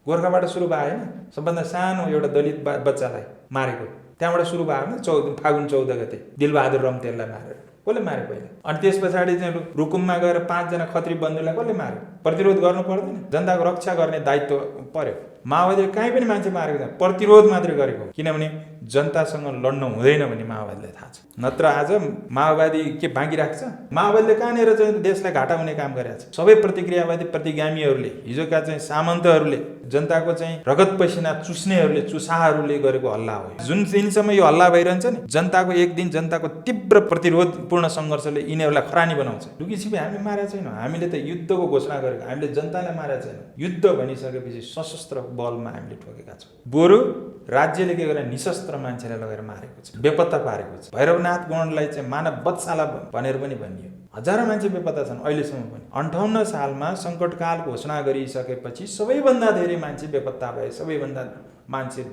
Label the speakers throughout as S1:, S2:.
S1: गोर्खाबाट सुरु भयो होइन, सबभन्दा सानो एउटा दलित बच्चालाई मारेको त्यहाँबाट सुरु भयो होइन। फागुन 14 गते दिलबहादुर रम्तेललाई मारेर कसले मारे पहिला? अनि त्यस पछाडि चाहिँ रुकुममा गएर 5 जना खत्री बन्धुलाई कसले मार्यो? प्रतिरोध गर्नु पर्दैन? जनताको रक्षा गर्ने दायित्व पर्यो। माओवादीले कहीँ पनि मान्छे मारेको छैन, प्रतिरोध मात्रै गरेको, किनभने जनतासँग लड्न हुँदैन भन्ने माओवादीलाई थाहा छ। नत्र आज माओवादी के बाँकी राख्छ? माओवादीले कहाँनिर चाहिँ देशलाई घाटा हुने काम गरेको छ। सबै प्रतिक्रियावादी प्रतिगामीहरूले, हिजोका चाहिँ सामन्तहरूले, जनताको चाहिँ रगत पसिना चुस्नेहरूले, चुसाहरूले गरेको हल्ला हो। जुन दिनसम्म यो हल्ला भइरहन्छ नि, जनताको एक दिन जनताको तीव्र प्रतिरोधपूर्ण सङ्घर्षले यिनीहरूलाई खरानी बनाउँछ। लुकीछिपी हामी मारेका छैनौँ, हामीले त युद्धको घोषणा गरेको, हामीले जनतालाई मारेका छैनौँ। युद्ध भनिसकेपछि सशस्त्र बलमा हामीले ठोकेका छौँ। बरु राज्यले के गरेर निशस्त्र मान्छेलाई लगेर मारेको छ, बेपत्ता पारेको छ। भैरवनाथ गौडलाई चाहिँ मानव बत्साला भनेर पनि भनियो। हजारौँ मान्छे बेपत्ता छन् अहिलेसम्म पनि। 58 सालमा सङ्कटकाल घोषणा गरिसकेपछि सबैभन्दा धेरै मान्छे बेपत्ता भए, सबैभन्दा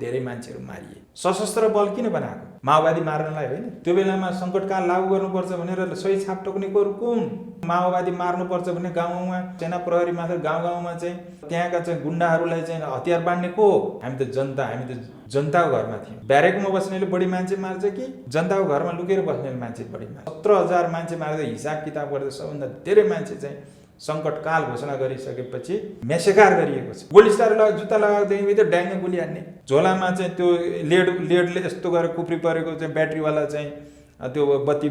S1: धेरै मान्छेहरू मारिए। सशस्त्र बल किन बनाएको? माओवादी मार्नलाई होइन। त्यो बेलामा सङ्कटकाल लागू गर्नुपर्छ भनेर सही छाप टोक्नेकोहरू कुन? माओवादी मार्नुपर्छ भने गाउँमा सेना प्रहरी मात्र, गाउँमा चाहिँ त्यहाँका चाहिँ गुन्डाहरूलाई चाहिँ हतियार बाँड्ने को? हामी त जनताको घरमा थियौँ। ब्यारेकमा बस्नेले बढी मान्छे मार्छ कि जनताको घरमा लुकेर बस्नेले मान्छे बढी मार्छ? 17,000 मान्छे मार्दै हिसाब किताब गर्दा सबभन्दा धेरै मान्छे चाहिँ सङ्कटकाल घोषणा गरिसकेपछि मेसेकार गरिएको छ। गोलीस्टार जुत्ता लगाएको त ड्याङ्गे गोली हान्ने, झोलामा चाहिँ त्यो लेडले यस्तो गरेर कुप्री परेको चाहिँ ब्याट्रीवाला चाहिँ त्यो बत्ती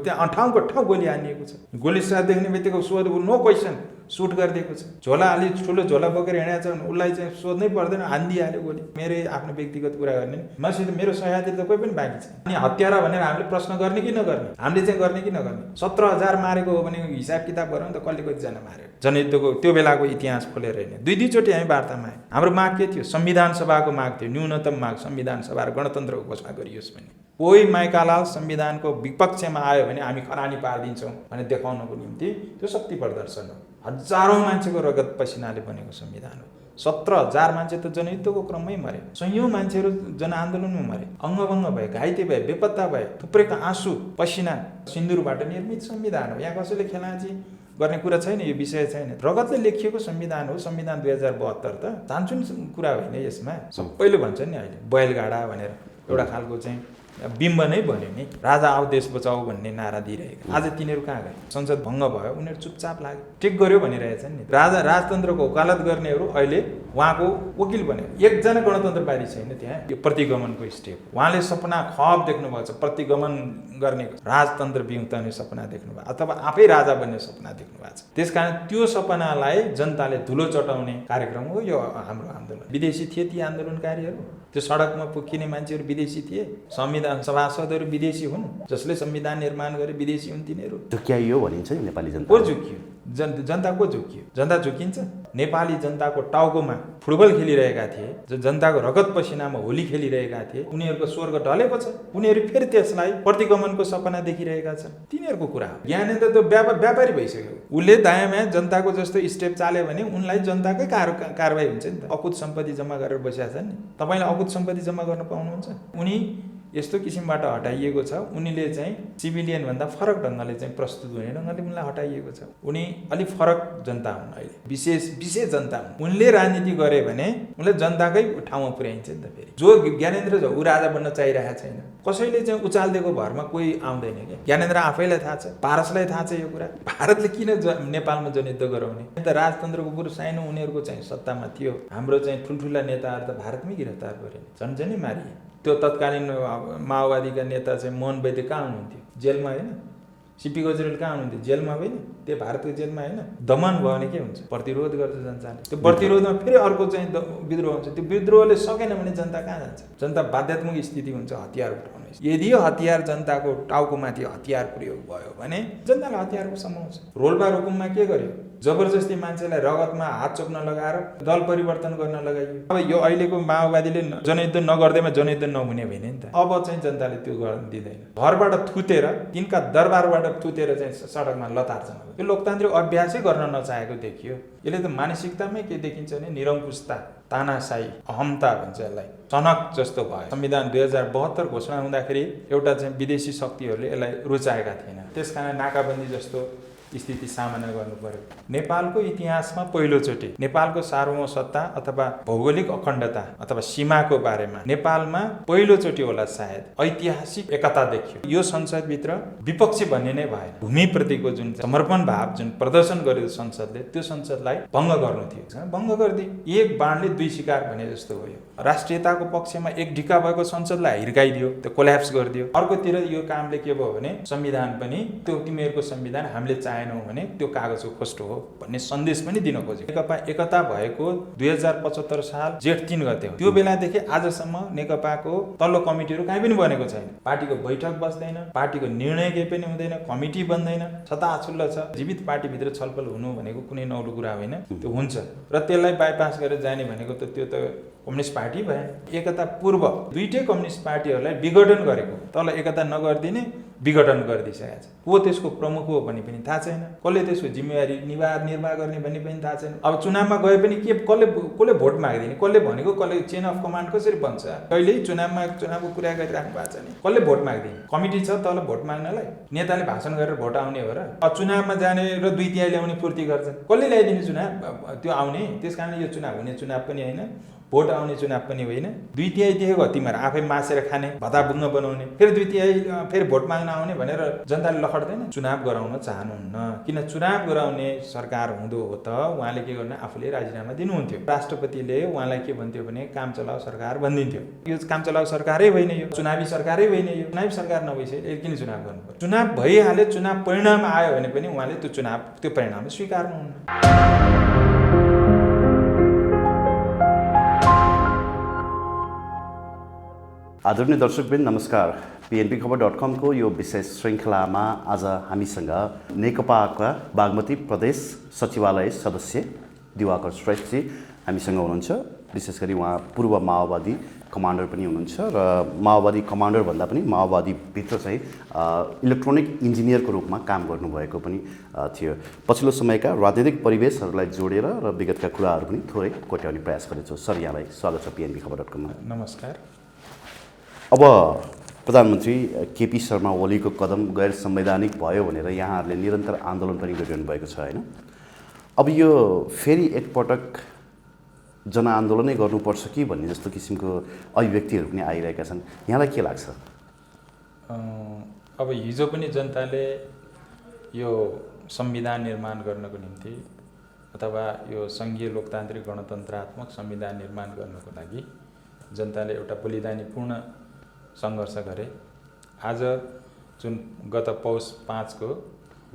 S1: त्यहाँ ठाउँको ठाउँ गोली हानिएको छ। गोलीस्टार देख्ने बित्तिकै सोध नो क्वेसन सुट गरिदिएको छ। झोला अलि ठुलो झोला बोकेर हिँडेको छ भने उसलाई चाहिँ सोध्नै पर्दैन, हानिदिइहाल्यो गोली। मेरै आफ्नो व्यक्तिगत कुरा गर्ने, मसित मेरो सहयात्री त कोही पनि बाँकी छैन। अनि हत्यारा भनेर हामीले प्रश्न गर्ने कि नगर्ने? हामीले चाहिँ गर्ने कि नगर्ने? 17,000 मारेको हो भने हिसाब किताब गरौँ त कसले कतिजना मार्यो? जनयुद्धको त्यो बेलाको इतिहास खोलेर हेर्ने। 2-2 चोटि हामी वार्तामा आयौँ। हाम्रो माग के थियो? संविधान सभाको माग थियो, न्यूनतम माग संविधान सभा र गणतन्त्रको घोषणा गरियोस् भन्ने। कोही माइकालाल संविधानको विपक्षमा आयो भने हामी खरानी पारिदिन्छौँ भने देखाउनको निम्ति त्यो शक्ति प्रदर्शन हो। हजारौँ मान्छेको रगत पसिनाले बनेको संविधान हो। 17,000 मान्छे त जनयुद्धको क्रममै मरे, सयौँ मान्छेहरू जनआन्दोलनमा मरे, अङ्गभङ्ग भए, घाइते भए, बेपत्ता भए, थुप्रैको आँसु पसिना सिन्दुरबाट निर्मित संविधान हो। यहाँ कसैले खेलाची गर्ने कुरा छैन, यो विषय छैन। रगतले लेखिएको संविधान हो। संविधान 2072 त चान्चुन कुरा होइन। यसमा सबैले भन्छन् नि अहिले बैलगाडा भनेर एउटा खालको चाहिँ बिम्ब नै बन्यो नि। राजा आऊ देश बचाऊ भन्ने नारा दिइरहेको। आज तिनीहरू कहाँ गए? संसद भङ्ग भयो, उनीहरू चुपचाप लाग्यो, ठिक गर्यो भनिरहेछन् नि। राजतन्त्रको वकालत गर्नेहरू अहिले उहाँको वकिल बन्यो। एकजना गणतन्त्रवादी छैन त्यहाँ। यो प्रतिगमनको स्टेप उहाँले सपना खब देख्नु भएको छ, प्रतिगमन गर्ने राजतन्त्र विमुक्तने सपना देख्नुभयो अथवा आफै राजा बन्ने सपना देख्नु भएको छ। त्यसकारण त्यो सपनालाई जनताले धुलो चटाउने कार्यक्रम हो यो हाम्रो आन्दोलन। विदेशी थिए ती आन्दोलनकारीहरू, त्यो सडकमा पुगिने मान्छेहरू विदेशी थिए, संविधान सभासदहरू विदेशी हुन्, जसले संविधान निर्माण गरे विदेशी हुन् तिनीहरू।
S2: झुक्याइयो भनिन्छ नि नेपाली जनता।
S1: को झुकियो? जनता को झुकियो? जनता झुकिन्छ? नेपाली जनताको टाउकोमा फुटबल खेलिरहेका थिए, जनताको रगत पसिनामा होली खेलिरहेका थिए, उनीहरूको स्वर्ग ढलेको छ। उनीहरू फेरि त्यसलाई प्रतिगमनको सपना देखिरहेका छन्। तिनीहरूको कुरा हो। ज्ञानेन्द्र त व्यापारी भइसक्यो। उसले दायाँ जन्ताको जस्तो स्टेप चाल्यो भने उनलाई जनताकै कारवाही हुन्छ नि त। अकुत सम्पत्ति जम्मा गरेर बसेका छन् नि। तपाईँले अकुत सम्पत्ति जम्मा गर्न पाउनुहुन्छ? उनी यस्तो किसिमबाट हटाइएको छ। उनीले चाहिँ सिभिलियन भन्दा फरक ढङ्गले चाहिँ प्रस्तुत हुने ढङ्गले उनलाई हटाइएको छ। उनी अलिक फरक जनता हुन्, अहिले विशेष जनता हुन्। उनले राजनीति गरे भने उनले जनताकै ठाउँमा पुर्याइन्छ नि त। फेरि जो ज्ञानेन्द्र छ ऊ राजा बन्न चाहिरहेको छैन। कसैले चाहिँ उचालिदिएको भरमा कोही आउँदैन क्या। ज्ञानेन्द्र आफैलाई थाहा छ, पारसलाई थाहा छ यो कुरा। भारतले किन नेपालमा जनयुद्ध गराउने? त राजतन्त्रको पुरो साइनो उनीहरूको चाहिँ सत्तामा थियो। हाम्रो चाहिँ ठुल्ठुला नेताहरू त भारतमै गिरफ्तार गरे, झन्झनै मारिए। त्यो तत्कालीन माओवादीका नेता चाहिँ मोहन वैद्य कहाँ हुनुहुन्थ्यो? जेलमा होइन। सीपी गजरेल कहाँ हुनुहुन्थ्यो? जेलमा होइन। त्यो भारतको जेलमा होइन। दमन भयो भने के हुन्छ? प्रतिरोध गर्छ जनताले। त्यो प्रतिरोधमा फेरि अर्को चाहिँ विद्रोह हुन्छ। त्यो विद्रोहले सकेन भने जनता कहाँ जान्छ? जनता बाध्यात्मक स्थिति हुन्छ हतियार उठाउने। यदि हतियार जनताको टाउकोमाथि हतियार प्रयोग भयो भने जनतालाई हतियारको समाउँछ। रोल्पा रुकुममा के गर्यो? जबरजस्ती मान्छेलाई रगतमा हात चोप्न लगाएर दल परिवर्तन गर्न लगाइयो। अब यो अहिलेको माओवादीले जनयुद्ध नगर्दैमा जनयुद्ध नहुने भने नि त। अब चाहिँ जनताले त्यो गर्न दिँदैन। घरबाट थुतेर, तिनका दरबारबाट थुतेर चाहिँ सडकमा लतार्छन्। यो लोकतान्त्रिक अभ्यासै गर्न नचाहेको देखियो। यसले त मानसिकतामै के देखिन्छ भने निरङ्कुशता, तानाशाही, अहमता भन्छ यसलाई, सनक जस्तो भयो। संविधान 2072 घोषणा हुँदाखेरि एउटा चाहिँ विदेशी शक्तिहरूले यसलाई रुचाएका थिएन। त्यसकारण नाकाबन्दी जस्तो स्थिति सामना गर्नु पर्यो। नेपालको इतिहासमा पहिलोचोटि नेपालको सार्वभौम सत्ता अथवा भौगोलिक अखण्डता अथवा सीमाको बारेमा नेपालमा पहिलोचोटि होला सायद ऐतिहासिक एकता देखियो। यो संसदभित्र विपक्षी भन्ने नै भएन। भूमिप्रतिको जुन समर्पण भाव जुन प्रदर्शन गर्यो संसदले, त्यो संसदलाई भङ्ग गर्नु थियो, भङ्ग गरिदियो। एक बाणले दुई शिकार भने जस्तो हो। राष्ट्रियताको पक्षमा एक ढिक्का भएको संसदलाई हिर्काइदियो, त्यो कोल्याप्स गरिदियो। अर्कोतिर यो कामले के भयो भने संविधान पनि त्यो तिमीहरूको संविधान हामीले चाहेनौँ भने त्यो कागजको खोस्टो हो भन्ने सन्देश पनि दिन खोज्यो। नेकपा एकता भएको 2075 साल जेठ 3 गते हो। त्यो बेलादेखि आजसम्म नेकपाको तल्लो कमिटीहरू कहीँ पनि बनेको छैन। पार्टीको बैठक बस्दैन, पार्टीको निर्णय केही पनि हुँदैन, कमिटी बन्दैन, छताछुल्ल छ। जीवित पार्टीभित्र छलफल हुनु भनेको कुनै नौलो कुरा होइन, त्यो हुन्छ। र त्यसलाई बाइपास गरेर जाने भनेको त त्यो त कम्युनिस्ट पार्टी भएन। एकता पूर्व दुईटै कम्युनिस्ट पार्टीहरूलाई विघटन गरेको, तल एकता नगरिदिने विघटन गरिदिइसकेको छ। को त्यसको प्रमुख हो भन्ने पनि थाहा छैन, कसले त्यसको जिम्मेवारी निर्वाह गर्ने भन्ने पनि थाहा छैन। अब चुनावमा गए पनि कसले भोट मागिदिने, कसले भनेको कसले चेन अफ कमान्ड कसरी बन्छ? कहिल्यै चुनावको कुरा गरिराख्नु भएको छ नि, कसले भोट मागिदिने? कमिटी छ तल भोट माग्नलाई, नेताले भाषण गरेर भोट आउने हो र? अब चुनावमा जाने र 2/3 ल्याउने पूर्ति गर्छन्, कसले ल्याइदिने चुनाव त्यो आउने? त्यसकारण यो चुनाव हुने चुनाव पनि होइन, भोट आउने चुनाव पनि होइन। 2/3 देखेको तिमीहरू आफै मासेर खाने, भताभुङ्ग बनाउने, फेरि 2/3 फेरि भोट माग्न आउने भनेर जनताले लखड्दैन। चुनाव गराउन चाहनुहुन्न, किन चुनाव गराउने सरकार हुँदो हो त उहाँले के गर्ने, आफूले राजीनामा दिनुहुन्थ्यो। राष्ट्रपतिले उहाँलाई के भन्थ्यो भने काम चलाऊ सरकार भनिदिन्थ्यो। यो काम चलाऊ सरकारै होइन, यो चुनावी सरकारै होइन। यो चुनावी सरकार नभइसक्यो किन चुनाव गर्नु पर्यो? चुनाव भइहाल्यो, चुनाव परिणाम आयो भने पनि उहाँले त्यो परिणाम स्वीकार्नुहुन्न।
S2: आदरणीय दर्शकवृन्द नमस्कार। PNBखबर.com को यो विशेष श्रृङ्खलामा आज हामीसँग नेकपाका बागमती प्रदेश सचिवालय सदस्य दिवाकर श्रेष्ठजी हामीसँग हुनुहुन्छ। विशेष गरी उहाँ पूर्व माओवादी कमान्डर पनि हुनुहुन्छ र माओवादी कमान्डर भन्दा पनि माओवादीभित्र चाहिँ इलेक्ट्रोनिक इन्जिनियरको रूपमा काम गर्नुभएको पनि थियो। पछिल्लो समयका राजनीतिक परिवेशहरूलाई जोडेर र विगतका कुराहरू पनि थोरै कोट्याउने प्रयास गरेछौँ। सर, यहाँलाई स्वागत छ PNBखबर.com मा।
S1: नमस्कार।
S2: अब प्रधानमन्त्री केपी शर्मा ओलीको कदम गैर संवैधानिक भयो भनेर यहाँहरूले निरन्तर आन्दोलन पनि गरिरहनु भएको छ होइन? अब यो फेरि एकपटक जनआन्दोलनै गर्नुपर्छ कि भन्ने जस्तो किसिमको अभिव्यक्तिहरू पनि आइरहेका छन्। यहाँलाई के लाग्छ?
S1: अब हिजो पनि जनताले यो संविधान निर्माण गर्नको निम्ति अथवा यो सङ्घीय लोकतान्त्रिक गणतन्त्रात्मक संविधान निर्माण गर्नको लागि जनताले एउटा बलिदानीपूर्ण सङ्घर्ष गरे। आज जुन गत पौष 5 को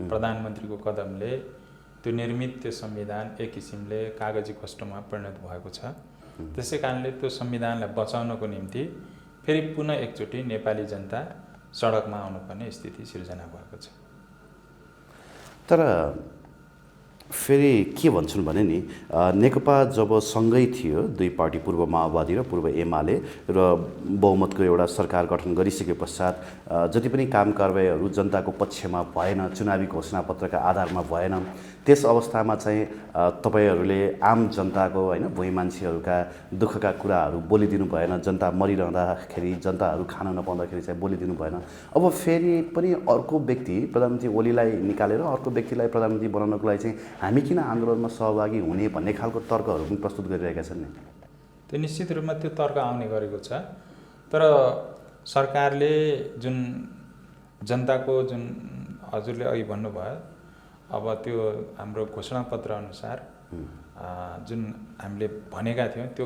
S1: प्रधानमन्त्रीको कदमले त्यो निर्मित त्यो संविधान एक किसिमले कागजी खोस्टोमा परिणत भएको छ। त्यसै कारणले त्यो संविधानलाई बचाउनको निम्ति फेरि पुनः एकचोटि नेपाली जनता सडकमा आउनुपर्ने स्थिति सिर्जना भएको छ।
S2: तर फेरि के भन्छन् भने नि, नेकपा जब सँगै थियो, दुई पार्टी पूर्व माओवादी र पूर्व एमाले र बहुमतको एउटा सरकार गठन गरिसके पश्चात जति पनि काम कारबाहीहरू जनताको पक्षमा भएन, चुनावी घोषणापत्रका आधारमा भएन, त्यस अवस्थामा चाहिँ तपाईँहरूले आम जनताको होइन भुइँ मान्छेहरूका दुःखका कुराहरू बोलिदिनु भएन। जनता मरिरहँदाखेरि, जनताहरू खान नपाउँदाखेरि चाहिँ बोलिदिनु भएन। अब फेरि पनि अर्को व्यक्ति प्रधानमन्त्री ओलीलाई निकालेर अर्को व्यक्तिलाई प्रधानमन्त्री बनाउनको लागि चाहिँ हामी किन आन्दोलनमा सहभागी हुने भन्ने खालको तर्कहरू पनि प्रस्तुत गरिरहेका छन् नि।
S1: त्यो निश्चित रूपमा त्यो तर्क आउने गरेको छ। तर सरकारले जुन जनताको जुन हजुरले अघि भन्नुभयो, अब त्यो हाम्रो घोषणापत्र अनुसार जुन हामीले भनेका थियौँ त्यो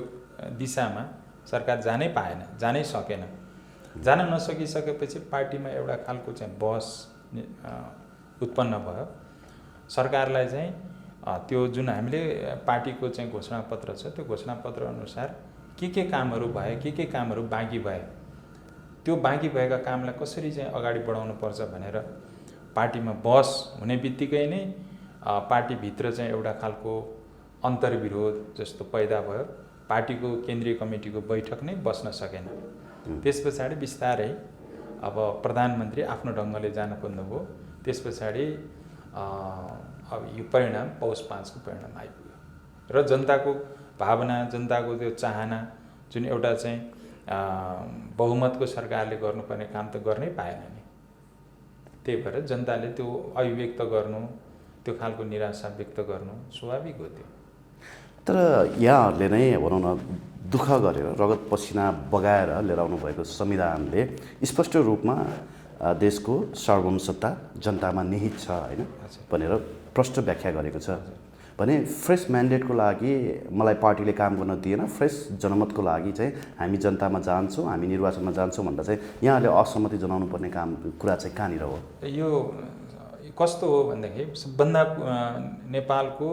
S1: दिशामा सरकार जानै पाएन, जानै सकेन। जान नसकिसकेपछि पार्टीमा एउटा खालको चाहिँ बहस उत्पन्न भयो। सरकारलाई चाहिँ त्यो जुन हामीले पार्टीको चाहिँ घोषणापत्र छ, त्यो घोषणापत्र अनुसार के कामहरू भए, के कामहरू बाँकी भए, त्यो बाँकी भएका कामलाई कसरी चाहिँ अगाडि बढाउनुपर्छ भनेर पार्टीमा बहस हुने बित्तिकै नै पार्टीभित्र चाहिँ एउटा खालको अन्तर्विरोध जस्तो पैदा भयो। पार्टीको केन्द्रीय कमिटीको बैठक नै बस्न सकेन। त्यस पछाडि बिस्तारै अब प्रधानमन्त्री आफ्नो ढङ्गले जान खोज्नुभयो। त्यस पछाडि अब यो परिणाम पौष 5 को परिणाम आइपुग्यो र जनताको भावना, जनताको त्यो चाहना जुन एउटा चाहिँ बहुमतको सरकारले गर्नुपर्ने काम त गर्नै पाएन नि। त्यही भएर जनताले त्यो अभिव्यक्त गर्नु, त्यो खालको निराशा व्यक्त गर्नु स्वाभाविक हो त्यो।
S2: तर यहाँहरूले नै भनौँ न दुःख गरेर रगत पसिना बगाएर लिएर आउनुभएको संविधानले स्पष्ट रूपमा देशको सार्वभौम सत्ता जनतामा निहित छ होइन भनेर प्रष्ट व्याख्या गरेको छ भने फ्रेस म्यान्डेटको लागि मलाई पार्टीले काम गर्न दिएन, फ्रेस जनमतको लागि चाहिँ हामी जनतामा जान्छौँ, हामी निर्वाचनमा जान्छौँ भन्दा चाहिँ यहाँले असहमति जनाउनु पर्ने कुरा चाहिँ कहाँनिर हो?
S1: यो कस्तो हो भन्दाखेरि सबभन्दा नेपालको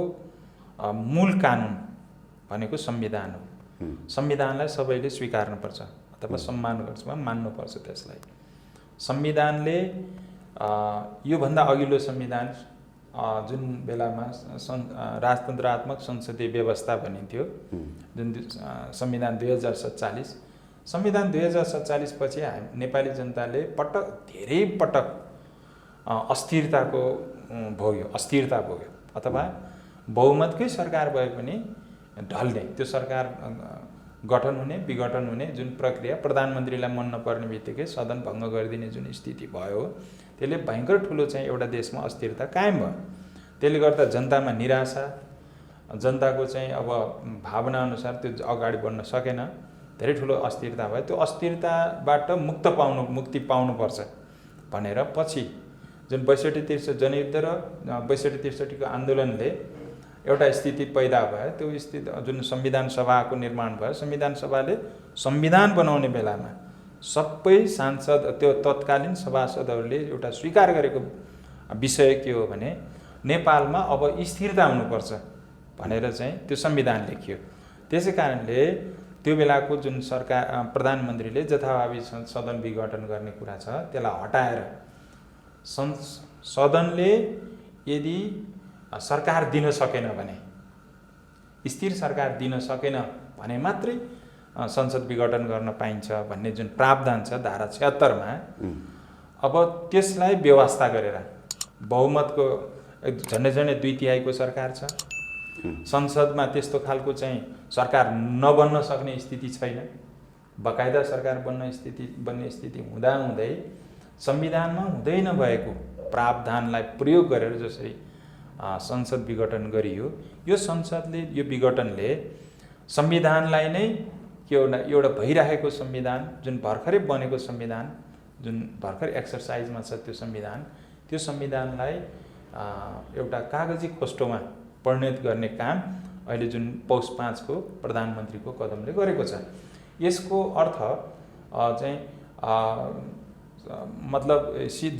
S1: मूल कानुन भनेको संविधान हो। संविधानलाई सबैले स्वीकार्नुपर्छ अथवा सम्मान गर्छ, मान्नुपर्छ त्यसलाई। संविधानले योभन्दा अघिल्लो संविधान जुन बेलामा राजतन्त्रात्मक संसदीय व्यवस्था भनिन्थ्यो, जुन संविधान 2047, संविधान 2047 पछि नेपाली जनताले धेरै पटक अस्थिरता भोग्यो अथवा बहुमतकै सरकार भए पनि ढल्ने, त्यो सरकार गठन हुने विघटन हुने जुन प्रक्रिया, प्रधानमन्त्रीलाई मन नपर्ने बित्तिकै सदन भङ्ग गरिदिने जुन स्थिति भयो, त्यसले भयङ्कर ठुलो चाहिँ एउटा देशमा अस्थिरता कायम भयो। त्यसले गर्दा जनतामा निराशा, जनताको चाहिँ अब भावना अनुसार त्यो अगाडि बढ्न सकेन, धेरै ठुलो अस्थिरता भयो। त्यो अस्थिरताबाट मुक्ति पाउनुपर्छ भनेर पछि जुन 62-63 जनयुद्ध र 62-63 को आन्दोलनले एउटा स्थिति पैदा भयो। त्यो स्थिति जुन संविधान सभाको निर्माण भयो, संविधान सभाले संविधान बनाउने बेलामा सबै सांसद, त्यो तत्कालीन सभासदहरूले एउटा स्वीकार गरेको विषय के हो भने नेपालमा अब स्थिरता हुनुपर्छ भनेर चाहिँ त्यो संविधान लेखियो। त्यसै कारणले त्यो बेलाको जुन सरकार प्रधानमन्त्रीले जथाभावी सदन विघटन गर्ने कुरा छ त्यसलाई हटाएर सदनले यदि सरकार दिन सकेन भने, स्थिर सरकार दिन सकेन भने मात्रै संसद विघटन गर्न पाइन्छ भन्ने जुन प्रावधान छ धारा 76 मा, अब त्यसलाई व्यवस्था गरेर बहुमतको झन्डै 2/3 सरकार छ, संसदमा त्यस्तो खालको चाहिँ सरकार नबन्न सक्ने स्थिति छैन, बकायदा सरकार बन्ने स्थिति हुँदाहुँदै संविधानमा हुँदै नभएको प्रावधानलाई प्रयोग गरेर जसरी संसद विघटन गरियो, यो विघटनले संविधानलाई नै के एउटा भइरहेको संविधान, जुन भर्खरै बनेको संविधान, जुन भर्खर एक्सर्साइजमा छ त्यो संविधानलाई एउटा कागजी खोस्टोमा परिणत गर्ने काम अहिले जुन पौष 5 को प्रधानमन्त्रीको कदमले गरेको छ। यसको अर्थ चाहिँ मतलब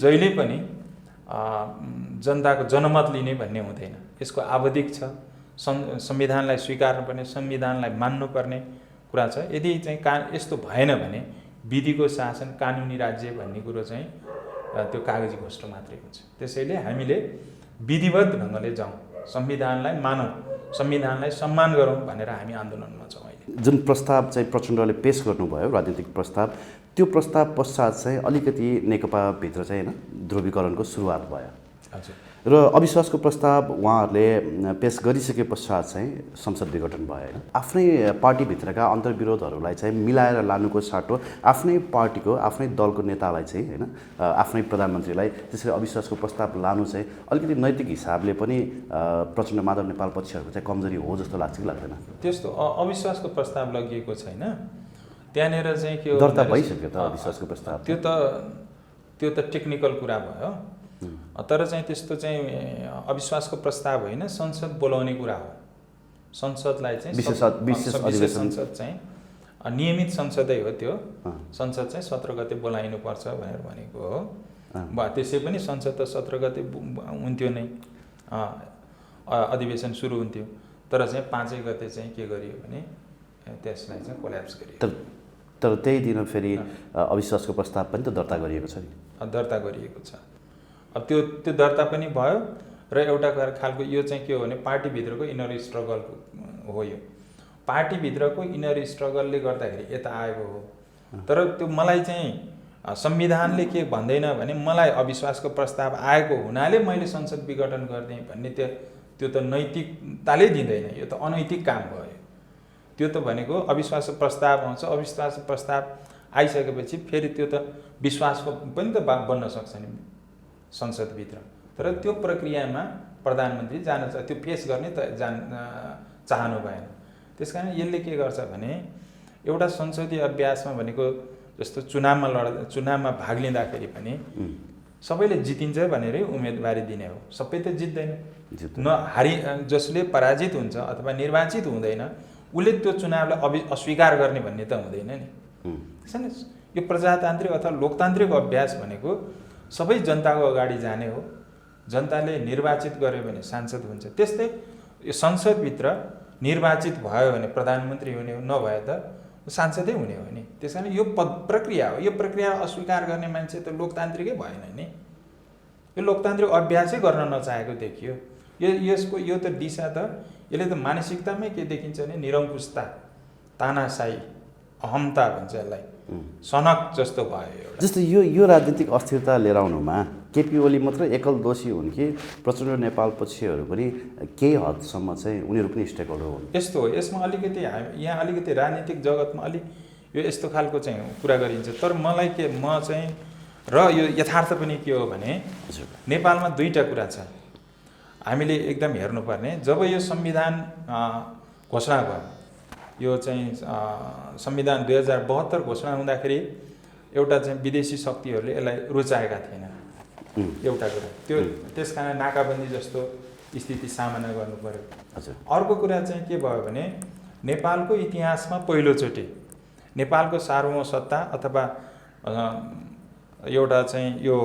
S1: जहिले पनि जनताको जनमत लिने भन्ने हुँदैन। यसको आवधिक छ, संविधानलाई स्वीकार्नुपर्ने, संविधानलाई मान्नुपर्ने कुरा छ। यदि चाहिँ यस्तो भएन भने विधिको शासन, कानुनी राज्य भन्ने कुरो चाहिँ त्यो कागजी घोषणा मात्रै हुन्छ। त्यसैले हामीले विधिवत ढङ्गले जाउँ, संविधानलाई मानौँ, संविधानलाई सम्मान गरौँ भनेर हामी आन्दोलनमा छौँ। अहिले
S2: जुन प्रस्ताव चाहिँ प्रचण्डले पेश गर्नुभयो, राजनीतिक प्रस्ताव, त्यो प्रस्ताव पश्चात चाहिँ अलिकति नेकपाभित्र चाहिँ होइन ध्रुवीकरणको सुरुवात भयो।
S1: हजुर।
S2: र अविश्वासको प्रस्ताव उहाँहरूले पेश गरिसके पश्चात चाहिँ संसद विघटन भयो होइन। आफ्नै पार्टीभित्रका अन्तर्विरोधहरूलाई चाहिँ मिलाएर लानुको साटो आफ्नै पार्टीको, आफ्नै दलको नेतालाई चाहिँ होइन, आफ्नै प्रधानमन्त्रीलाई त्यसरी अविश्वासको प्रस्ताव लानु चाहिँ अलिकति नैतिक हिसाबले पनि प्रचण्ड माधव नेपाल पक्षहरूको चाहिँ कमजोरी हो जस्तो लाग्छ कि लाग्दैन?
S1: त्यस्तो अविश्वासको प्रस्ताव लगिएको छैन, त्यहाँनिर चाहिँ के हो,
S2: दर्ता भइसक्यो त अविश्वासको प्रस्ताव।
S1: त्यो त टेक्निकल कुरा भयो, तर चाहिँ त्यस्तो चाहिँ अविश्वासको प्रस्ताव होइन, संसद बोलाउने कुरा हो। संसदलाई चाहिँ विशेष संसद चाहिँ नियमित संसदै हो, त्यो संसद चाहिँ 17 गते बोलाइनुपर्छ भनेर भनेको हो। त्यसै पनि संसद त 17 गते हुन्थ्यो नै, अधिवेशन सुरु हुन्थ्यो, तर चाहिँ 5 गते चाहिँ के गरियो भने त्यसलाई चाहिँ कोल्याप्स गरियो।
S2: तर त्यही दिन फेरि अविश्वासको प्रस्ताव पनि त दर्ता गरिएको छ नि?
S1: दर्ता गरिएको छ। अब त्यो दर्ता पनि भयो र एउटा खालको यो चाहिँ के हो भने पार्टीभित्रको इनर स्ट्रगल हो। यो पार्टीभित्रको इनर स्ट्रगलले गर्दाखेरि यता आएको हो। तर त्यो मलाई चाहिँ संविधानले के भन्दैन भने मलाई अविश्वासको प्रस्ताव आएको हुनाले मैले संसद विघटन गरिदिएँ भन्ने त्यो त नैतिकताले दिँदैन, यो त अनैतिक काम भयो। त्यो त भनेको अविश्वासको प्रस्ताव आउँछ, अविश्वासको प्रस्ताव आइसकेपछि फेरि त्यो त विश्वासको पनि त बन्न सक्छ नि संसदभित्र। तर त्यो प्रक्रियामा प्रधानमन्त्री जान त्यो फेस गर्ने चाहनु भएन। त्यसकारण यसले के गर्छ भने एउटा संसदीय अभ्यासमा भनेको जस्तो चुनावमा भाग लिँदाखेरि पनि सबैले जितिन्छ भनेरै उम्मेदवारी दिने हो, सबै त जित्दैन। जसले पराजित हुन्छ अथवा निर्वाचित हुँदैन उसले त्यो चुनावलाई अस्वीकार गर्ने भन्ने त हुँदैन नि। त्यसैले यो प्रजातान्त्रिक अथवा लोकतान्त्रिक अभ्यास भनेको सबै जनताको अगाडि जाने हो, जनताले निर्वाचित गर्यो भने सांसद हुन्छ, त्यस्तै यो संसदभित्र निर्वाचित भयो भने प्रधानमन्त्री हुने हो, नभए त सांसदै हुने हो नि। त्यस कारण यो प्रक्रिया हो, यो प्रक्रिया अस्वीकार गर्ने मान्छे त लोकतान्त्रिकै भएन नि। यो लोकतान्त्रिक अभ्यासै गर्न नचाहेको देखियो। यो त दिशा त यसले त मानसिकतामै के देखिन्छ भने निरङ्कुशता, तानाशाही, अहमता भन्छ यसलाई, सनक जस्तो भयो एउटा।
S2: जस्तो यो राजनीतिक अस्थिरता लिएर आउनुमा केपी ओली मात्र एकल दोषी हुन् कि प्रचण्ड नेपाल पक्षीहरू पनि केही हदसम्म चाहिँ उनीहरू पनि स्टेक होल्डर हुन्?
S1: यस्तो हो, यसमा अलिकति यहाँ अलिकति राजनीतिक जगतमा यो यस्तो खालको चाहिँ कुरा गरिन्छ। तर मलाई म चाहिँ र यो यथार्थ पनि के हो भने नेपालमा दुईवटा कुरा छ हामीले एकदम हेर्नुपर्ने। जब यो संविधान घोषणा भयो, यो चाहिँ संविधान 2072 घोषणा हुँदाखेरि एउटा चाहिँ विदेशी शक्तिहरूले यसलाई रुचाएका थिएन, एउटा कुरा त्यो। त्यसकारण नाकाबन्दी जस्तो स्थिति सामना गर्नु पर्यो। अर्को कुरा चाहिँ के भयो भने नेपालको इतिहासमा पहिलोचोटि नेपालको सार्वभौमसत्ता अथवा एउटा चाहिँ यो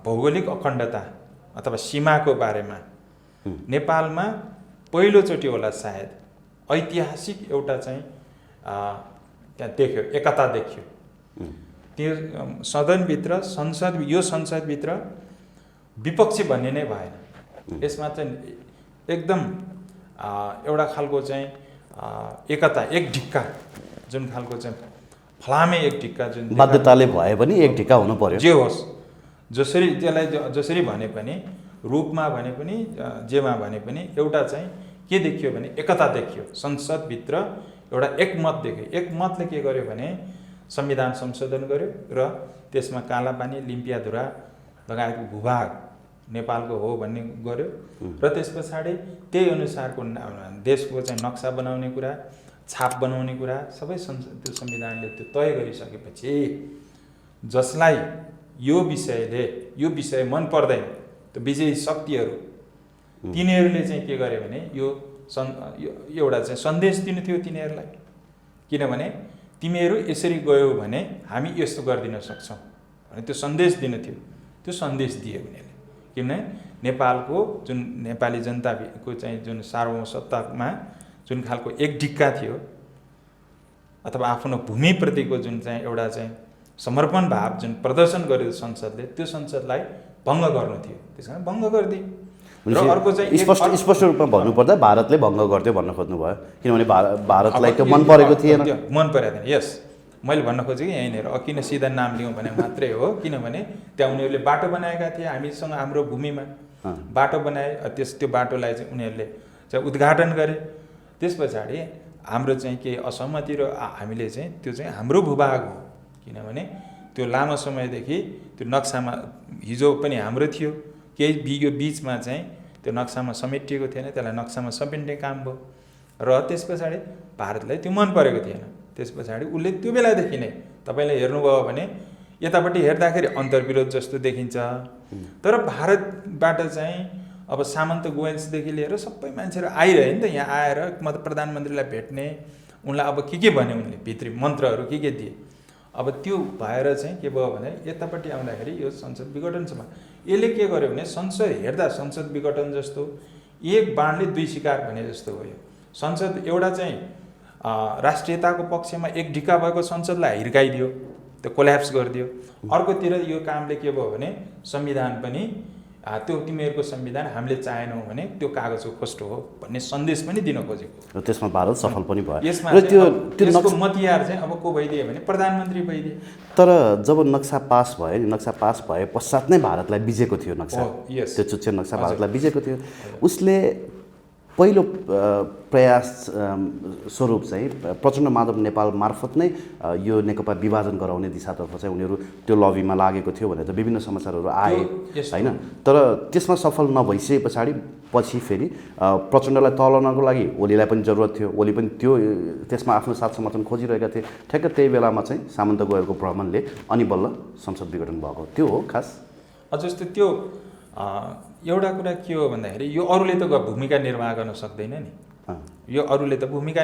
S1: भौगोलिक अखण्डता अथवा सीमाको बारेमा नेपालमा पहिलोचोटि होला सायद ऐतिहासिक एउटा चाहिँ त्यहाँ देख्यो, एकता देखियो। त्यो सदनभित्र यो संसदभित्र विपक्षी भन्ने नै भएन। यसमा चाहिँ एकदम एउटा खालको चाहिँ एकता, एक ढिक्का, जुन खालको चाहिँ फलामे एक ढिक्का, जुन
S2: बाध्यताले भए पनि एक ढिक्का हुनु पर्यो।
S1: जे होस्, जसरी भने पनि, रूपमा भने पनि, जेमा भने पनि एउटा चाहिँ के देखियो भने एकता देखियो। संसदभित्र एउटा एकमत देखियो। एकमतले के गर्यो भने संविधान संशोधन गर्यो र त्यसमा कालापानी, लिम्पियाधुरा लगायतको भूभाग नेपालको हो भन्ने गर्यो र त्यस पछाडि त्यही अनुसारको देशको चाहिँ नक्सा बनाउने कुरा, छाप बनाउने कुरा सबै त्यो संविधानले त्यो तय गरिसकेपछि जसलाई यो विषय मन पर्दैन, त्यो विजयी शक्तिहरू तिनीहरूले चाहिँ के गरे भने यो एउटा चाहिँ सन्देश दिनु थियो तिनीहरूलाई। किनभने तिमीहरू यसरी गयौ भने हामी यस्तो गरिदिन सक्छौँ भने त्यो सन्देश दिनु थियो। त्यो सन्देश दियो उनीहरूले, किनभने नेपालको जुन नेपाली जनताको चाहिँ जुन सार्वभौमसत्तामा जुन खालको एक ढिक्का थियो अथवा आफ्नो भूमिप्रतिको जुन चाहिँ एउटा चाहिँ समर्पण भाव जुन प्रदर्शन गर्यो संसदले, त्यो संसदलाई भङ्ग गर्नु थियो। त्यस कारण भङ्ग गरिदियो। र अर्को चाहिँ
S2: स्पष्ट रूपमा भन्नुपर्दा भारतले भङ्ग गर्थ्यो भन्न खोज्नुभयो, किनभने भारतलाई त्यो मन परेको थिएन।
S1: मन परेको थिएन। यस, मैले भन्न खोजेँ यहीँनिर किन सिधा नाम लिउँ भने मात्रै हो, किनभने त्यहाँ उनीहरूले बाटो बनाएका थिए हामीसँग, हाम्रो भूमिमा बाटो बनाए। त्यो बाटोलाई चाहिँ उनीहरूले चाहिँ उद्घाटन गरे। त्यस पछाडि हाम्रो चाहिँ केही असहमति र हामीले चाहिँ त्यो चाहिँ हाम्रो भूभाग हो, किनभने त्यो लामो समयदेखि त्यो नक्सामा हिजो पनि हाम्रो थियो, केही यो बिचमा चाहिँ त्यो नक्सामा समेटिएको थिएन, त्यसलाई नक्सामा समेट्ने काम भयो र त्यस पछाडि भारतलाई त्यो मन परेको थिएन। त्यस पछाडि उसले त्यो बेलादेखि नै तपाईँले हेर्नुभयो भने यतापट्टि हेर्दाखेरि अन्तर्विरोध जस्तो देखिन्छ। तर भारतबाट चाहिँ अब सामन्त गोयन्सदेखि लिएर सबै मान्छेहरू आइरहे नि त यहाँ आएर प्रधानमन्त्रीलाई भेट्ने, उनलाई अब के भने उनले भित्री मन्त्रहरू के दिए। अब त्यो भएर चाहिँ के भयो भने यतापट्टि आउँदाखेरि यो संसद विघटनसम्म यसले के गर्यो भने संसद हेर्दा संसद विघटन जस्तो एक बाणले दुई शिकार भने जस्तो भयो। संसद एउटा चाहिँ राष्ट्रियताको पक्षमा एक ढिक्का भएको संसदलाई हिर्काइदियो, त्यो कोल्याप्स गरिदियो। अर्कोतिर यो कामले के भयो भने संविधान पनि त्यो तिमीहरूको संविधान हामीले चाहेनौँ भने त्यो कागजको खोस्टो हो भन्ने सन्देश पनि दिन खोजेको।
S2: त्यसमा भारत सफल पनि भयो।
S1: यसमा त्यसको मतियार चाहिँ अब को भइदिए भने प्रधानमन्त्री भइदिए।
S2: तर जब नक्सा पास भयो, नक्सा पास भए पश्चात नै भारतलाई बिजेको थियो नक्सा, त्यो चुच्चे नक्सा भारतलाई बिजेको थियो। उसले पहिलो प्रयास स्वरूप चाहिँ प्रचण्ड माधव नेपाल मार्फत नै यो नेकपा विभाजन गराउने दिशातर्फ चाहिँ उनीहरू त्यो लबीमा लागेको थियो भनेर त विभिन्न समाचारहरू आए होइन। तर त्यसमा सफल नभइसके पछाडि पछि फेरि प्रचण्डलाई तलाउनको लागि ओलीलाई पनि जरुरत थियो, ओली पनि त्यसमा आफ्नो साथ समर्थन खोजिरहेका थिए। ठ्याक्क त्यही बेलामा चाहिँ सामन्त गोयलको भ्रमणले अनि बल्ल संसद विघटन भएको त्यो हो खास।
S1: जस्तो त्यो एउटा कुरा के हो भन्दाखेरि यो अरूले त भूमिका निर्वाह गर्न सक्दैन नि। यो अरूले त भूमिका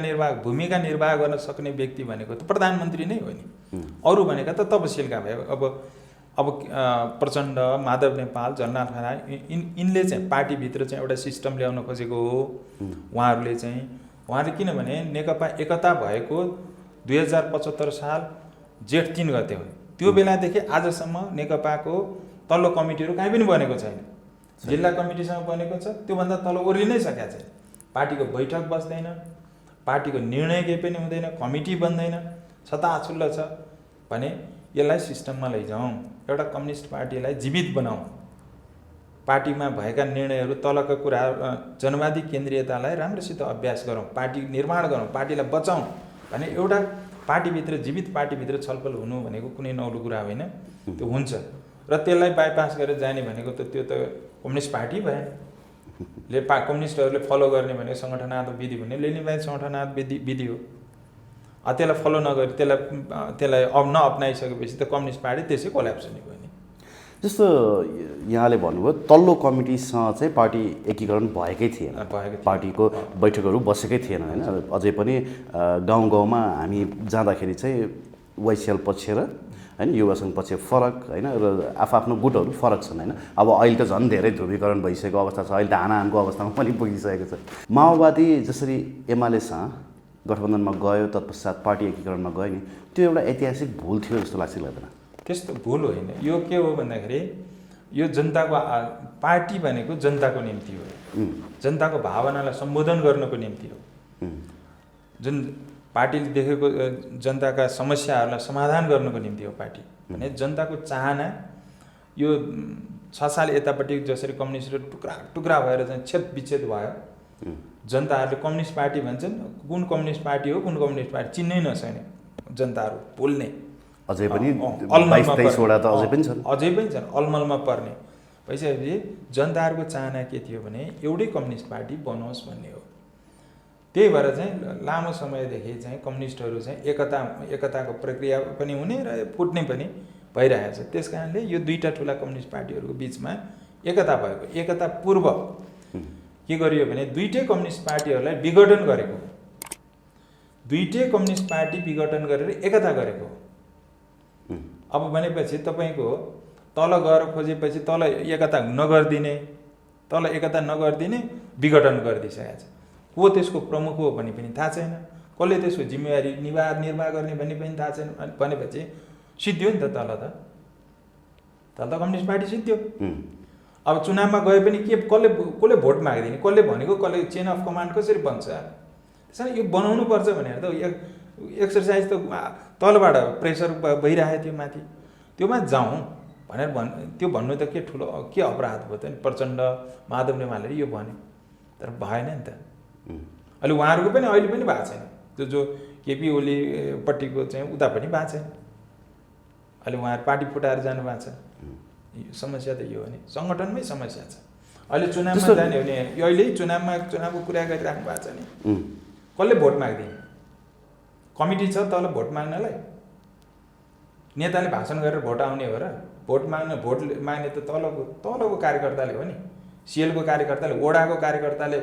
S1: निर्वाह गर्न सक्ने व्यक्ति भनेको त प्रधानमन्त्री नै हो नि। अरू भनेका त तपसिलका भयो। अब प्रचण्ड, माधव नेपाल, झलनाथ खनाल यिनले चाहिँ पार्टीभित्र चाहिँ एउटा सिस्टम ल्याउन खोजेको हो। उहाँले किनभने नेकपा एकता भएको 2075 साल जेठ 3 गते हो। त्यो बेलादेखि आजसम्म नेकपाको तल्लो कमिटीहरू कहीँ पनि बनेको छैन। जिल्ला कमिटीसँग बनेको छ, त्योभन्दा तल ओर्लिनै सकेको छैन। पार्टीको बैठक बस्दैन, पार्टीको निर्णय केही पनि हुँदैन, कमिटी बन्दैन, छताछुल्ल छ भने यसलाई सिस्टममा लैजाउँ, एउटा कम्युनिस्ट पार्टीलाई जीवित बनाऊँ, पार्टीमा भएका निर्णयहरू तलका कुरा जनवादी केन्द्रीयतालाई राम्रोसित अभ्यास गरौँ, पार्टी निर्माण गरौँ, पार्टीलाई बचाउँ भने एउटा पार्टीभित्र जीवित पार्टीभित्र छलफल हुनु भनेको कुनै नौलो कुरा होइन। त्यो हुन्छ र त्यसलाई बाइपास गरेर जाने भनेको त त्यो त कम्युनिस्ट पार्टी भएन। कम्युनिस्टहरूले फलो गर्ने भनेको सङ्गठनात्मक विधि भने लेनिनवादी सङ्गठनात्मक विधि हो। त्यसलाई फलो नगरी त्यसलाई नअप्नाइसकेपछि त कम्युनिस्ट पार्टी त्यसै कोल्याप्स हुने भयो नि।
S2: जस्तो यहाँले भन्नुभयो तल्लो कमिटीसँग चाहिँ पार्टी एकीकरण भएकै थिएन, पार्टीको बैठकहरू बसेकै थिएन होइन। अझै पनि गाउँ गाउँमा हामी जाँदाखेरि चाहिँ वाइसिएल पक्ष र होइन युवा सङ्घ पक्ष फरक होइन र आफ्नो गुटहरू फरक छन् होइन। अब अहिले त झन् धेरै ध्रुवीकरण भइसकेको अवस्था छ, अहिले त हानाहानको अवस्थामा पनि पुगिसकेको छ। माओवादी जसरी एमालेसँग गठबन्धनमा गयो तत्पश्चात पार्टी एकीकरणमा गयो नि, त्यो एउटा ऐतिहासिक भुल थियो जस्तो लाग्छ लाग्दैन?
S1: त्यस्तो भुल होइन। यो के हो भन्दाखेरि यो जनताको पार्टी भनेको जनताको निम्ति हो, जनताको भावनालाई सम्बोधन गर्नको निम्ति हो। जुन पार्टीले देखेको जनताका समस्याहरूलाई समाधान गर्नको निम्ति हो पार्टी भने जनताको चाहना। यो 6 साल यतापट्टि जसरी कम्युनिस्टहरू टुक्रा भएर चाहिँ छेदविच्छेद भयो, जनताहरूले कम्युनिस्ट पार्टी भन्छन्, कुन कम्युनिस्ट पार्टी हो कुन कम्युनिस्ट पार्टी चिन्नै नसक्ने जनताहरू बोल्ने
S2: अझै पनि 22-23 वटा त अझै पनि छन्
S1: अलमलमा पर्ने। भइसकेपछि जनताहरूको चाहना के थियो भने एउटै कम्युनिस्ट पार्टी बनोस् भन्ने हो। त्यही भएर चाहिँ लामो समयदेखि चाहिँ कम्युनिस्टहरू चाहिँ एकताको प्रक्रिया पनि हुने र फुट्ने पनि भइरहेको छ। त्यस कारणले यो दुईवटा ठुला कम्युनिस्ट पार्टीहरूको बिचमा एकता भएको। एकता पूर्व के गरियो भने दुईटै कम्युनिस्ट पार्टीहरूलाई विघटन गरेको, दुईटै कम्युनिस्ट पार्टी विघटन गरेर एकता गरेको। अब भनेपछि तपाईँको तल गएर खोजेपछि तल एकता नगरिदिने विघटन गरिदिइसकेको छ। को त्यसको प्रमुख हो भन्ने पनि थाहा छैन, कसले त्यसको जिम्मेवारी निर्वाह गर्ने भन्ने पनि थाहा छैन। भनेपछि सिद्धियो नि त तल त कम्युनिस्ट पार्टी सिद्धियो। अब चुनावमा गए पनि कसले भोट मागिदिने, कसले भनेको कसले चेन अफ कमान्ड कसरी बन्छ? त्यसैले यो बनाउनु पर्छ भनेर त एक्सर्साइज त तलबाट प्रेसर भइरहेको थियो माथि, त्योमा जाउँ भनेर त्यो भन्नु त के ठुलो के अपराध भयो त नि? प्रचण्ड माधव नेमाले यो भन्यो तर भएन नि त। अहिले उहाँहरूको पनि अहिले पनि भएको छैन, त्यो जो केपी ओलीपट्टिको चाहिँ उता पनि भएको छैन। अहिले उहाँहरू पार्टी फुटाएर जानुभएको छ। समस्या त यो हो नि, सङ्गठनमै समस्या छ। अहिले चुनावमा जाने हो भने अहिले चुनावको कुरा गरिराख्नु भएको छ नि, कसले भोट माग्दिने? कमिटी छ तल भोट माग्नलाई? नेताले भाषण गरेर भोट आउने हो र? भोट माग्ने त तलको कार्यकर्ताले हो नि, सिएलको कार्यकर्ताले, वडाको कार्यकर्ताले,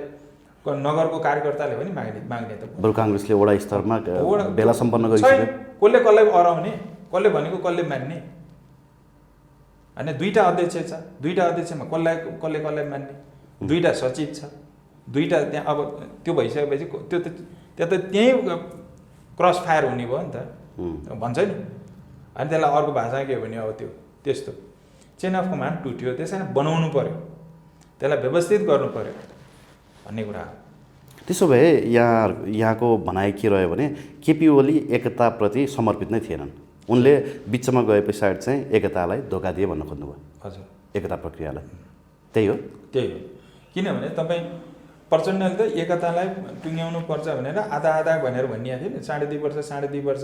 S1: नगरको कार्यकर्ताले हो नि माग्ने त।
S2: बरु काङ्ग्रेसले वडा स्तरमा बेला सम्पन्न गरिसक्यो।
S1: कसले कसलाई अराउने, कसले भनेको कसले मान्ने? होइन दुईवटा अध्यक्ष छ, दुईवटा अध्यक्षमा कसले मान्ने? दुईवटा सचिव छ, दुईवटा त्यहाँ। अब त्यो भइसकेपछि त्यो त त्यहीँ क्रस फायर हुने भयो नि त भन्छ नि। अनि त्यसलाई अर्को भाषा के हो भने अब त्यस्तो चेन अफ कमान्ड टुट्यो, त्यस कारण बनाउनु पऱ्यो, त्यसलाई व्यवस्थित गर्नु पऱ्यो भन्ने कुरा हो।
S2: त्यसो भए यहाँको भनाइ के रह्यो भने केपी ओली एकताप्रति समर्पित नै थिएनन्, उनले बिचमा गए पछाडि चाहिँ एकतालाई धोका दिए भन्न खोज्नुभयो।
S1: हजुर,
S2: एकता प्रक्रियालाई। त्यही हो
S1: किनभने तपाईँ प्रचण्डले त एकतालाई टुङ्ग्याउनु पर्छ भनेर आधा आधा भनेर भनिएको थियो नि, 2.5 वर्ष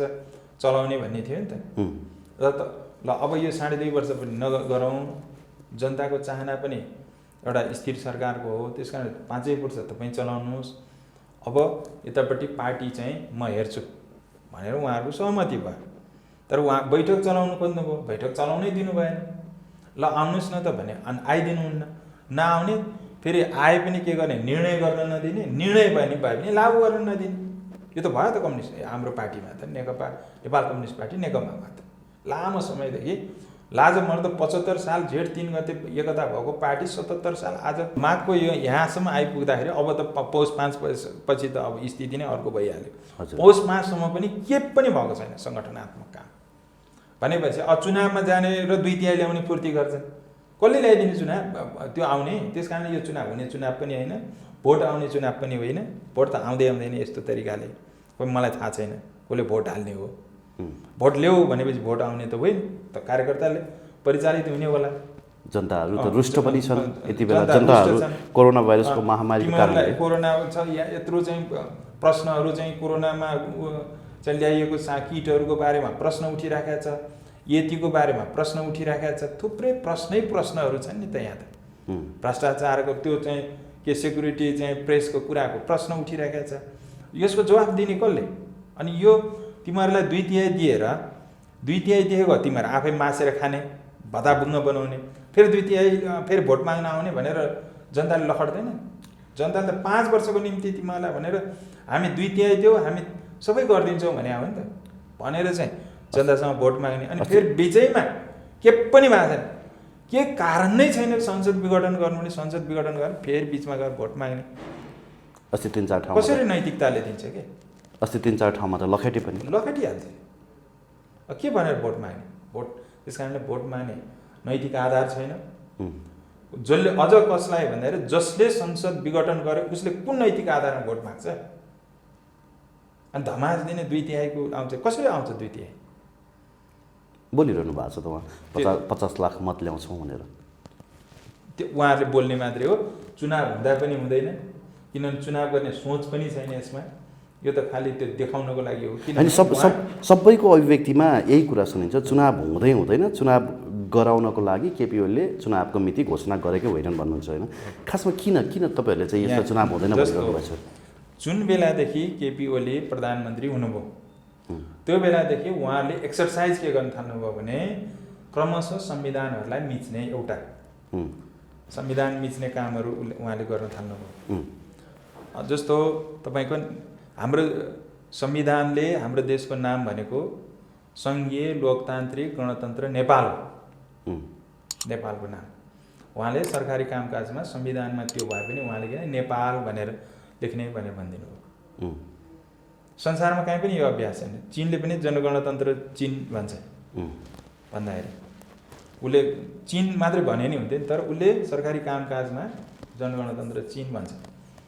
S1: चलाउने भन्ने थियो नि त। र त ल अब यो 2.5 वर्ष पनि नगरौँ, जनताको चाहना पनि एउटा स्थिर सरकारको हो, त्यस कारण 5 वर्ष तपाईँ चलाउनुहोस्, अब यतापट्टि पार्टी चाहिँ म हेर्छु भनेर उहाँहरूको सहमति भयो। तर उहाँ बैठक चलाउनु खोज्नुभयो, बैठक चलाउनै दिनु भएन। ल आउनुहोस् न त भने आइदिनुहुन्न, नआउने, फेरि आए पनि के गर्ने, निर्णय गर्न नदिने, निर्णय भयो भने लागू गर्न नदिने। यो त भयो त कम्युनिस्ट हाम्रो पार्टीमा त, नेकपा नेपाल कम्युनिस्ट पार्टी नेकपामा त लामो समयदेखि लाजमर्द 75 साल जेठ 3 गते एकता भएको पार्टी 77 साल आज माघको यो यहाँसम्म आइपुग्दाखेरि अब त पौष 5 पछि त अब स्थिति नै अर्को भइहाल्यो। पौष 5 सम्म पनि के पनि भएको छैन सङ्गठनात्मक काम भनेपछि चुनावमा जाने र 2/3 ल्याउने पूर्ति गर्छन्। कसले ल्याइदिने चुनाव त्यो आउने? त्यस कारण यो चुनाव हुने चुनाव पनि होइन, भोट आउने चुनाव पनि होइन। भोट त आउँदै आउँदैन यस्तो तरिकाले, कोही मलाई थाहा छैन कसले भोट हाल्ने हो। भोट ल्याऊ भनेपछि भोट आउने त होइन त, कार्यकर्ताले परिचालित हुने होला।
S2: जनताहरू त रुष्ट पनि छन् यति बेला, जनताहरू कोरोना भाइरसको महामारीको कारणले।
S1: कोरोना छ यहाँ यत्रो चाहिँ प्रश्नहरू चाहिँ कोरोनामा चाहिँ ल्याइएको किटहरूको बारेमा प्रश्न उठिराखेको छ, यतिको बारेमा प्रश्न उठिराखेको छ, थुप्रै प्रश्नहरू छन् नि त। यहाँ त भ्रष्टाचारको त्यो चाहिँ के सेक्युरिटी चाहिँ प्रेसको कुराको प्रश्न उठिराखेको छ, यसको जवाफ दिने कसले? अनि यो तिमीहरूलाई 2/3 दिएर 2/3 दिएको तिमीहरू आफै मासेर खाने, भदाभुङ्ग बनाउने, फेरि 2/3 फेरि भोट माग्न आउने भनेर जनताले लखड्दैन। जनताले 5 वर्षको निम्ति तिमीहरूलाई भनेर हामी 2/3 देऊ, हामी सबै गरिदिन्छौँ भने हो नि त भनेर चाहिँ जनतासँग भोट माग्ने। अनि फेरि बिचैमा के पनि भएको छैन, के कारण नै छैन संसद विघटन गर्नु भने संसद विघटन गरेर फेरि बिचमा गएर भोट माग्ने।
S2: अस्ति 3-4 ठाउँमा
S1: कसरी नैतिकताले दिन्छ के?
S2: अस्ति 3-4 ठाउँमा त
S1: लखेटिहाल्छ। के भनेर भोट माग्ने? भोट त्यस कारणले भोट माग्ने नैतिक आधार छैन। जसले अझ कसलाई भन्दाखेरि जसले संसद विघटन गर्यो उसले कुन नैतिक आधारमा भोट माग्छ? अनि धमास दिने 2/3 को आउँछ, कसरी आउँछ 2/3?
S2: बोलिरहनु भएको छ त उहाँ 50 लाख मत ल्याउँछौँ भनेर।
S1: त्यो उहाँहरूले बोल्ने मात्रै हो, चुनाव हुँदा पनि हुँदैन, किनभने चुनाव गर्ने सोच पनि छैन यसमा। यो त खालि त्यो देखाउनको लागि हो।
S2: किनभने सबैको अभिव्यक्तिमा यही कुरा सुनिन्छ, चुनाव हुँदै हुँदैन, चुनाव गराउनको लागि केपी ओलीले चुनावको मिति घोषणा गरेकै होइनन् भन्नुहुन्छ होइन? खासमा किन तपाईँहरूले चाहिँ यस्तो चुनाव हुँदैन भनिरहनु भएको छ?
S1: जुन बेलादेखि केपी ओली प्रधानमन्त्री हुनुभयो त्यो बेलादेखि उहाँले एक्सर्साइज के गर्न थाल्नुभयो भने क्रमशः संविधानहरूलाई मिच्ने, एउटा संविधान मिच्ने कामहरू उहाँले गर्न थाल्नुभयो। जस्तो तपाईँको हाम्रो संविधानले हाम्रो देशको नाम भनेको सङ्घीय लोकतान्त्रिक गणतन्त्र नेपाल हो, नेपालको नाम। उहाँले सरकारी कामकाजमा संविधानमा त्यो भए पनि उहाँले किन नेपाल भनेर लेख्ने भनेर भनिदिनु हो। संसारमा कहीँ पनि यो अभ्यास छैन। चीनले पनि जनगणतन्त्र चीन भन्छ भन्दाखेरि उसले चीन मात्रै भने नि हुन्थ्यो नि, तर उसले सरकारी कामकाजमा जनगणतन्त्र चीन भन्छ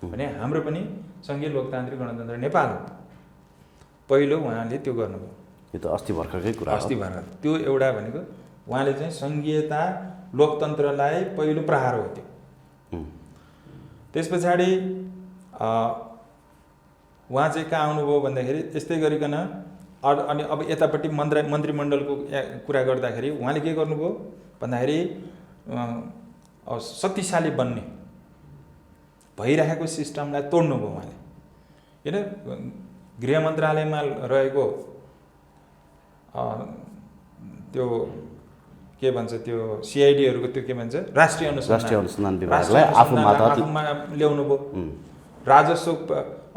S1: भने हाम्रो पनि सङ्घीय लोकतान्त्रिक गणतन्त्र नेपाल हो। पहिलो उहाँले त्यो गर्नुभयो।
S2: यो त अस्ति भर्खरकै कुरा,
S1: अस्ति भर्खर त्यो एउटा भनेको उहाँले चाहिँ सङ्घीयता लोकतन्त्रलाई पहिलो प्रहार हो त्यो। त्यस पछाडि उहाँ चाहिँ कहाँ आउनुभयो भन्दाखेरि यस्तै गरिकन अनि अब यतापट्टि मन्त्रीमण्डलको कुरा गर्दाखेरि उहाँले के गर्नुभयो भन्दाखेरि शक्तिशाली बन्ने भइरहेको सिस्टमलाई तोड्नुभयो उहाँले। किन गृह मन्त्रालयमा रहेको त्यो के भन्छ त्यो सिआइडीहरूको त्यो के भन्छ राष्ट्रिय अनुसन्धान
S2: विभागलाई आफूमा
S1: ल्याउनु भयो, राजस्व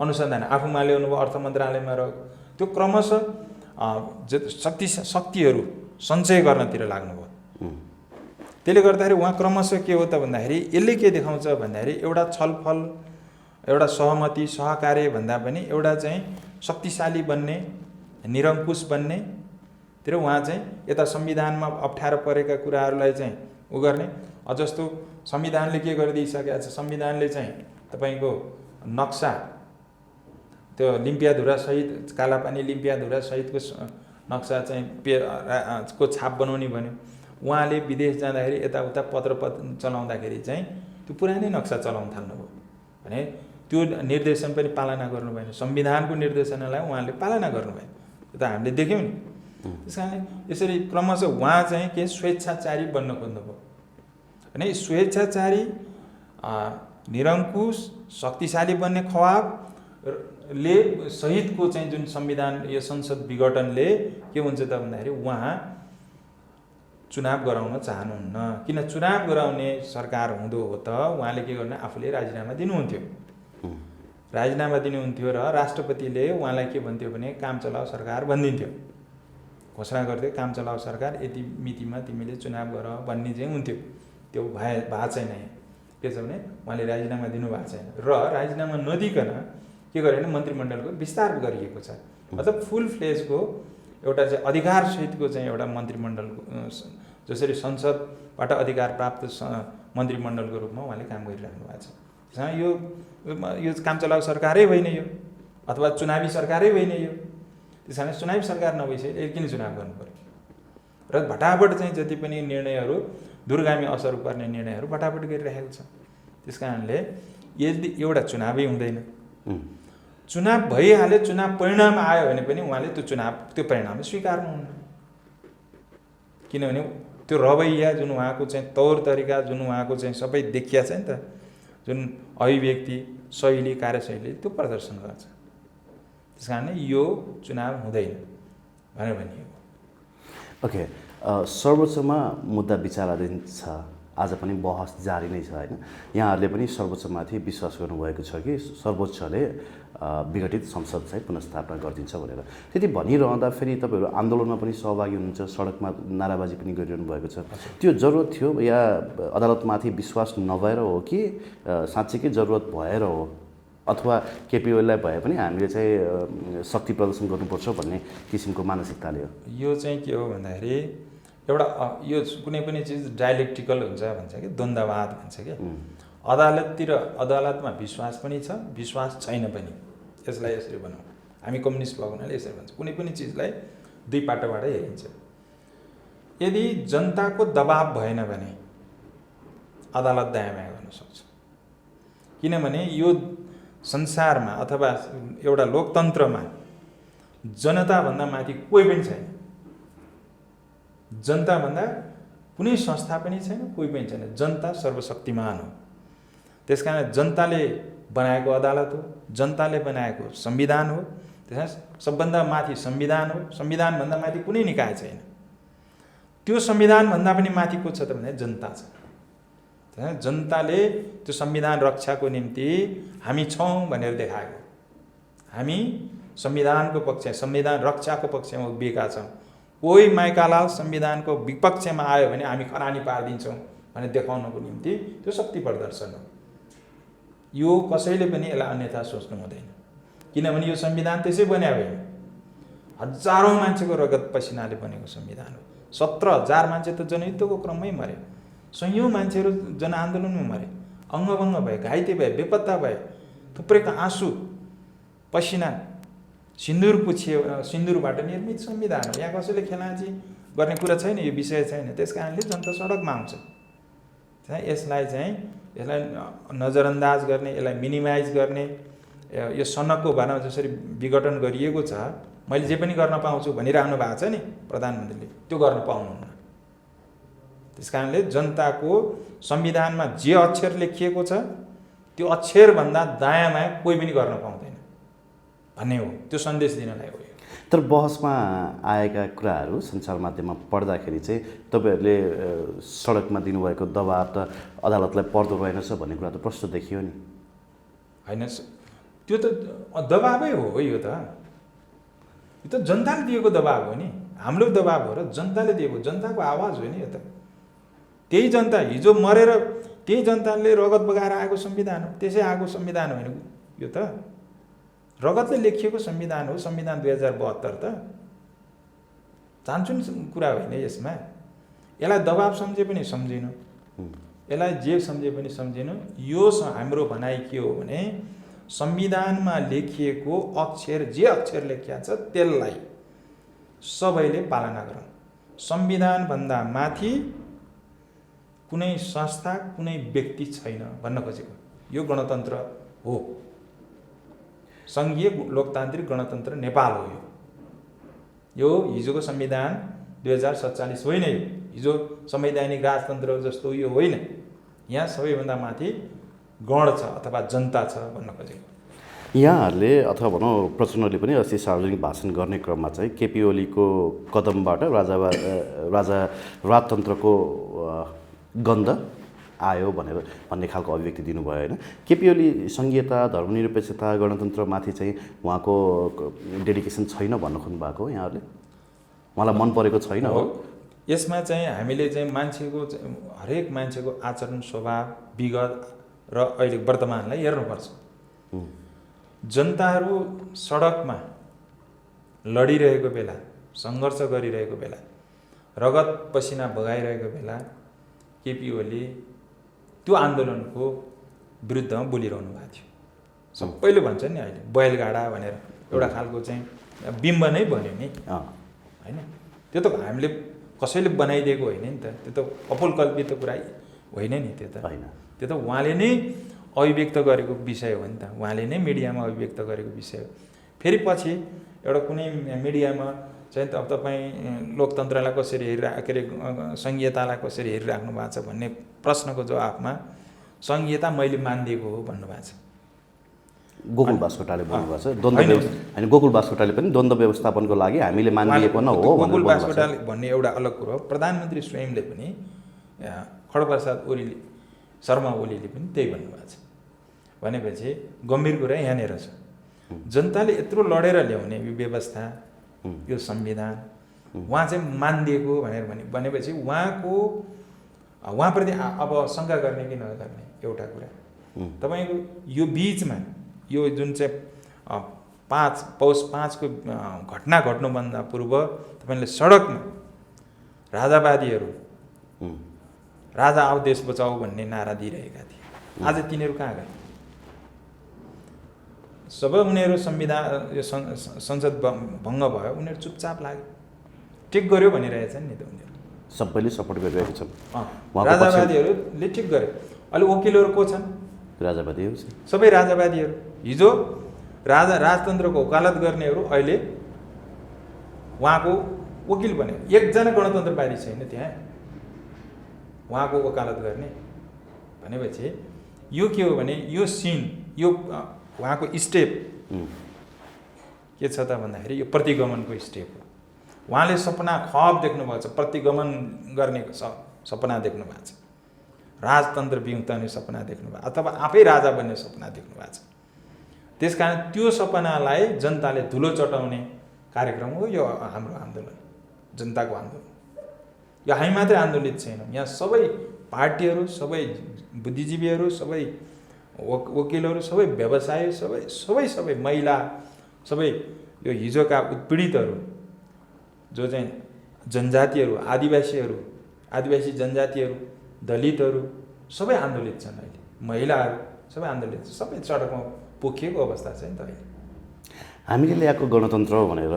S1: अनुसन्धान आफूमा ल्याउनु भयो, अर्थ मन्त्रालयमा रहेको त्यो क्रमशः शक्तिहरू सञ्चय गर्नतिर लाग्नुभयो। त्यसले गर्दाखेरि उहाँ क्रमशः के हो त भन्दाखेरि यसले के देखाउँछ भन्दाखेरि एउटा छलफल, एउटा सहमति, सहकार्य भन्दा पनि एउटा चाहिँ शक्तिशाली बन्ने, निरङ्कुश बन्ने तिर उहाँ चाहिँ यता संविधानमा अप्ठ्यारो परेका कुराहरूलाई चाहिँ उ गर्ने। जस्तो संविधानले के गरिदिइसकेको छ, संविधानले चाहिँ तपाईँको नक्सा त्यो लिम्पियाधुरा सहित कालापानी लिम्पियाधुरा सहितको नक्सा चाहिँ को छाप बनाउने भन्यो। उहाँले विदेश जाँदाखेरि यताउता पत्र चलाउँदाखेरि चाहिँ त्यो पुरानै नक्सा चलाउन थाल्नुभयो भने त्यो निर्देशन पनि पालना गर्नु भएन, संविधानको निर्देशनलाई उहाँले पालना गर्नु भएन, त्यो त हामीले देख्यौँ नि। त्यस कारणले यसरी क्रमशः उहाँ चाहिँ के स्वेच्छाचारी बन्न खोज्नुभयो भने स्वेच्छाचारी निरङ्कुश शक्तिशाली बन्ने ख्वाबले सहितको चाहिँ जुन संविधान यो संसद विघटनले के हुन्छ त भन्दाखेरि उहाँ चुनाव गराउन चाहनुहुन्न। किन चुनाव गराउने सरकार हुँदो हो त उहाँले के गर्नु, आफूले राजीनामा दिनुहुन्थ्यो, राजीनामा दिनुहुन्थ्यो र राष्ट्रपतिले उहाँलाई के भन्थ्यो भने काम चलाऊ सरकार भनिदिन्थ्यो, घोषणा गर्थ्यो काम चलाऊ सरकार, यति मितिमा तिमीले चुनाव गर भन्ने चाहिँ हुन्थ्यो। त्यो भएको छैन। के छ भने उहाँले राजीनामा दिनुभएको छैन र राजीनामा नदिकन के गर्यो भने मन्त्रीमण्डलको विस्तार गरिएको छ। मतलब फुल फ्लेजको एउटा चाहिँ अधिकारसहितको चाहिँ एउटा मन्त्रीमण्डलको, जसरी संसदबाट अधिकार प्राप्त मन्त्रीमण्डलको रूपमा उहाँले काम गरिराख्नु भएको छ। यो काम चलाउ सरकारै होइन यो, अथवा चुनावी सरकारै होइन यो। त्यस कारण चुनावी सरकार नभइसके किन चुनाव गर्नु पर्यो र भटाभट चाहिँ जति पनि निर्णयहरू दूरगामी असर पर्ने निर्णयहरू भटाभट गरिरहेको छ। त्यस कारणले यदि एउटा चुनावै हुँदैन, चुनाव भइहाल्यो, चुनाव परिणाम आयो भने पनि उहाँले त्यो परिणाम स्वीकार्नुहुन्न। किनभने त्यो रवैया जुन उहाँको चाहिँ तौर तरिका, जुन उहाँको चाहिँ सबै देखिया छ नि त, जुन अभिव्यक्ति शैली, कार्यशैली, त्यो प्रदर्शन गर्छ। त्यस कारणले यो चुनाव हुँदैन भनेर भनिएको।
S2: ओके, सर्वोच्चमा मुद्दा विचाराधीन छ, आज पनि बहस जारी नै छ होइन। यहाँहरूले पनि सर्वोच्चमाथि विश्वास गर्नुभएको छ कि सर्वोच्चले विघटित संसद चाहिँ पुनर्स्थापना गरिदिन्छ भनेर। त्यति भनिरहँदा फेरि तपाईँहरू आन्दोलनमा पनि सहभागी हुनुहुन्छ, सडकमा नाराबाजी पनि गरिरहनु भएको छ। त्यो जरुरत थियो या अदालतमाथि विश्वास नभएर हो कि साँच्चीकै जरुरत भएर हो, अथवा केपी ओलीलाई भए पनि हामीले चाहिँ शक्ति प्रदर्शन गर्नुपर्छ भन्ने किसिमको मानसिकताले हो?
S1: यो चाहिँ के हो भन्दाखेरि एउटा यो कुनै पनि चिज डायलेक्टिकल हुन्छ भन्छ कि, द्वन्द्ववाद भन्छ कि। अदालतमा विश्वास पनि छ, विश्वास छैन पनि। यसलाई यसरी भनौँ, हामी कम्युनिस्ट भएको हुनाले यसरी भन्छ, कुनै पनि चिजलाई दुई पाटोबाट हेरिन्छ। यदि जनताको दबाब भएन भने अदालत दायाँ-बायाँ गर्न सक्छ। किनभने यो संसारमा अथवा एउटा लोकतन्त्रमा जनताभन्दा माथि कोही पनि छैन, जनताभन्दा कुनै संस्था पनि छैन, कोही पनि छैन। जनता सर्वशक्तिमान हो। त्यसकारण जनताले बनाएको अदालत हो, जनताले बनाएको संविधान हो। त्यसकारण सबभन्दा माथि संविधान हो, संविधानभन्दा माथि कुनै निकाय छैन। त्यो संविधानभन्दा पनि माथि को छ त भने जनता छ। जनताले त्यो संविधान रक्षाको निम्ति हामी छौँ भनेर देखाएको। हामी संविधानको पक्ष, संविधान रक्षाको पक्षमा उभिएका छौँ। कोही माइकालाल संविधानको विपक्षमा आयो भने हामी खरानी पारिदिन्छौँ भनेर देखाउनको निम्ति त्यो शक्ति प्रदर्शन हो। यो कसैले पनि यसलाई अन्यथा सोच्नु हुँदैन। किनभने यो संविधान त्यसै बन्या होइन, हजारौँ मान्छेको रगत पसिनाले बनेको संविधान हो। 17,000 मान्छे त जनयुद्धको क्रममै मरे, सयौँ मान्छेहरू जनआन्दोलनमा मरे, अङ्गभङ्ग भए, घाइते भए, बेपत्ता भए, थुप्रैको आँसु पसिना सिन्दुरको सिन्दुरबाट निर्मित संविधान हो। यहाँ कसैले खेलाँची गर्ने कुरा छैन, यो विषय छैन। त्यस कारणले जनता सडकमा आउँछ। यसलाई नजरअन्दाज गर्ने, यसलाई मिनिमाइज गर्ने, यो सनकको भरमा जसरी विघटन गरिएको छ, मैले जे पनि गर्न पाउँछु भनिरहनु भएको छ नि प्रधानमन्त्रीले, त्यो गर्न पाउनुहुन्न। त्यस कारणले जनताको संविधानमा जे अक्षर लेखिएको छ त्यो अक्षरभन्दा दायाँ-बायाँ कोही पनि गर्न पाउँदैन भन्ने हो, त्यो सन्देश दिनलाई हो।
S2: तर बहसमा आएका कुराहरू सञ्चार माध्यममा पढ्दाखेरि चाहिँ तपाईँहरूले सडकमा दिनुभएको दबाब त अदालतलाई पर्दो रहेनछ भन्ने कुरा त प्रश्न देखियो नि।
S1: होइन, त्यो त दबाबै हो। यो त जनताले दिएको दबाब हो नि, हाम्रो दबाब हो र जनताले दिएको, जनताको आवाज हो नि। यो त त्यही जनता हिजो मरेर त्यही जनताले रगत बगाएर आएको संविधान हो, त्यसै आएको संविधान होइन। यो त रगतले लेखिएको संविधान हो। संविधान 2072 त चान्चुन कुरा होइन यसमा। यसलाई दबाब सम्झे पनि सम्झिनु, यसलाई जे सम्झे पनि सम्झिनु। यो हाम्रो भनाइ के हो भने संविधानमा लेखिएको अक्षर, जे अक्षर लेखिया छ त्यसलाई सबैले पालना गरौँ। संविधानभन्दा माथि कुनै संस्था, कुनै व्यक्ति छैन भन्न खोजेको। यो गणतन्त्र हो। सङ्घीय लोकतान्त्रिक गणतन्त्र नेपाल हो। यो हिजोको संविधान 2047 होइन। यो हिजो संवैधानिक राजतन्त्र जस्तो यो होइन। यहाँ सबैभन्दा माथि गण छ अथवा जनता छ भन्न खोजेको।
S2: यहाँहरूले अथवा भनौँ प्रचण्डले पनि अस्ति सार्वजनिक भाषण गर्ने क्रममा चाहिँ केपी ओलीको कदमबाट राजतन्त्रको गन्ध आयो भन्ने खालको अभिव्यक्ति दिनुभयो होइन। केपी ओली सङ्घीयता, धर्मनिरपेक्षता, गणतन्त्रमाथि चाहिँ उहाँको डेडिकेसन छैन भन्न खोज्नु भएको हो यहाँहरूले? उहाँलाई मन परेको छैन हो?
S1: यसमा चाहिँ हामीले चाहिँ मान्छेको हरेक मान्छेको आचरण, स्वभाव, विगत र अहिले वर्तमानलाई हेर्नुपर्छ। जनताहरू सडकमा लडिरहेको बेला, सङ्घर्ष गरिरहेको बेला, रगत पसिना बगाइरहेको बेला केपी ओली त्यो आन्दोलनको विरुद्धमा बोलिरहनु भएको थियो। सबैले भन्छ नि अहिले बैलगाडा भनेर एउटा खालको चाहिँ बिम्ब नै बन्यो नि होइन। त्यो त हामीले कसैले बनाइदिएको होइन नि त। त्यो त अपुलकल्पित कुरा होइन नि। त्यो त उहाँले नै अभिव्यक्त गरेको विषय हो नि त। उहाँले नै मिडियामा अभिव्यक्त गरेको विषय हो। फेरि पछि एउटा कुनै मिडियामा चाहिँ अब तपाईँ लोकतन्त्रलाई कसरी के अरे सङ्घीयतालाई कसरी हेरिराख्नु भएको छ भन्ने प्रश्नको जवाफमा सङ्घीयता मैले मानिदिएको हो भन्नुभएको छ।
S2: गोकुल बास्कोटाले भन्नुभएको छ होइन। गोकुल बास्कोटाले पनि द्वन्द्व व्यवस्थापनको लागि हामीले मानिदिएको न हो।
S1: गोकुल बास्कोटाले भन्ने एउटा अलग कुरो हो। प्रधानमन्त्री स्वयंले पनि खड्गप्रसाद ओलीले, शर्मा ओलीले पनि त्यही भन्नुभएको छ। भनेपछि गम्भीर कुरा यहाँनिर छ। जनताले यत्रो लडेर ल्याउने यो व्यवस्था, यो संविधान उहाँ चाहिँ मानिदिएको भनेपछि उहाँप्रति अब शङ्का गर्ने कि नगर्ने एउटा कुरा। तपाईँको यो बिचमा यो जुन चाहिँ पौष 5 को घटना घट्नुभन्दा पूर्व तपाईँले सडकमा राजावादीहरू राजा आऊ देश बचाऊ भन्ने नारा दिइरहेका थिए। आज तिनीहरू कहाँ गए? जब उनीहरू संविधान यो संसद भङ्ग भयो उनीहरू चुपचाप लाग्यो। ठिक गर्यो भनिरहेछन् नि त उनीहरू।
S2: सबैले सपोर्ट गरिरहेको छन्।
S1: राजावादीहरूले ठिक गर्यो। अहिले वकिलहरू को छन्?
S2: राजावादीहरू छन्।
S1: सबै राजावादीहरू। हिजो राजतन्त्रको वकालत गर्नेहरू अहिले उहाँको वकिल बन्यो। एकजना गणतन्त्रवादी छैन त्यहाँ उहाँको वकालत गर्ने। भनेपछि यो के हो भने यो सिन, यो उहाँको स्टेप के छ त भन्दाखेरि यो प्रतिगमनको स्टेप हो। उहाँले सपना ख्वाब देख्नु भएको छ, प्रतिगमन गर्ने सपना देख्नु भएको छ, राजतन्त्र बिउताउने सपना देख्नु भएको अथवा आफै राजा बन्ने सपना देख्नु भएको छ। त्यसकारण त्यो सपनालाई जनताले धुलो चटाउने कार्यक्रम हो यो हाम्रो आन्दोलन, जनताको आन्दोलन। यो हामी मात्रै आन्दोलित छैनौँ। यहाँ सबै पार्टीहरू, सबै बुद्धिजीवीहरू, सबै वकिलहरू, सबै व्यवसायी, सबै महिला, सबै यो हिजोका उत्पीडितहरू जो चाहिँ जनजातिहरू, आदिवासी जनजातिहरू, दलितहरू सबै आन्दोलित छन् अहिले। महिलाहरू सबै आन्दोलित छन्। सबै सडकमा पोखिएको अवस्था छ नि त अहिले।
S2: हामीले ल्याएको गणतन्त्र भनेर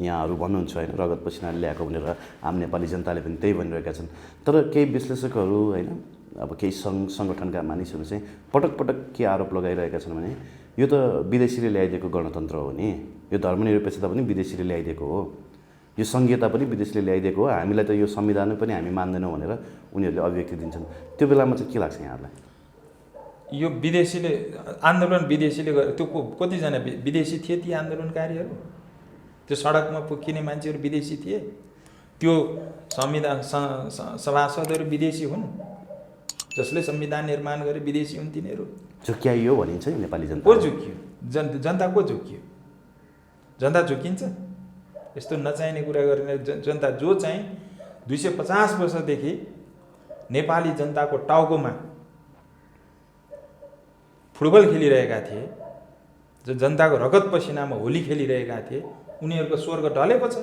S2: यहाँहरू भन्नुहुन्छ होइन, रगत पसिनाले ल्याएको भनेर आम नेपाली जनताले पनि त्यही भनिरहेका छन्। तर केही विश्लेषकहरू होइन, अब केही सङ्गठनका मानिसहरू चाहिँ पटक पटक के आरोप लगाइरहेका छन् भने यो त विदेशीले ल्याइदिएको गणतन्त्र हो नि, यो धर्मनिरपेक्षता पनि विदेशीले ल्याइदिएको हो, यो सङ्घीयता पनि विदेशीले ल्याइदिएको हो, हामीलाई त यो संविधान पनि हामी मान्दैनौँ भनेर उनीहरूले अभिव्यक्ति दिन्छन्। त्यो बेलामा चाहिँ के लाग्छ यहाँहरूलाई?
S1: यो विदेशीले आन्दोलन विदेशीले त्यो कतिजना विदेशी थिए ती आन्दोलनकारीहरू? त्यो सडकमा पोखिने मान्छेहरू विदेशी थिए? त्यो संविधान सभासदहरू विदेशी हुन्? जसले संविधान निर्माण गरे विदेशी हुन् तिनीहरू?
S2: झुक्क्याइयो भनिन्छ नि नेपाली जनता।
S1: को झुक्कियो? जनता को झुक्कियो? जनता झुक्किन्छ? यस्तो नचाहिने कुरा गर्ने जनता जो चाहिँ 250 वर्षदेखि नेपाली जनताको टाउकोमा फुटबल खेलिरहेका थिए, जो जनताको रगत पसिनामा होली खेलिरहेका थिए, उनीहरूको स्वर्ग ढलेको छ।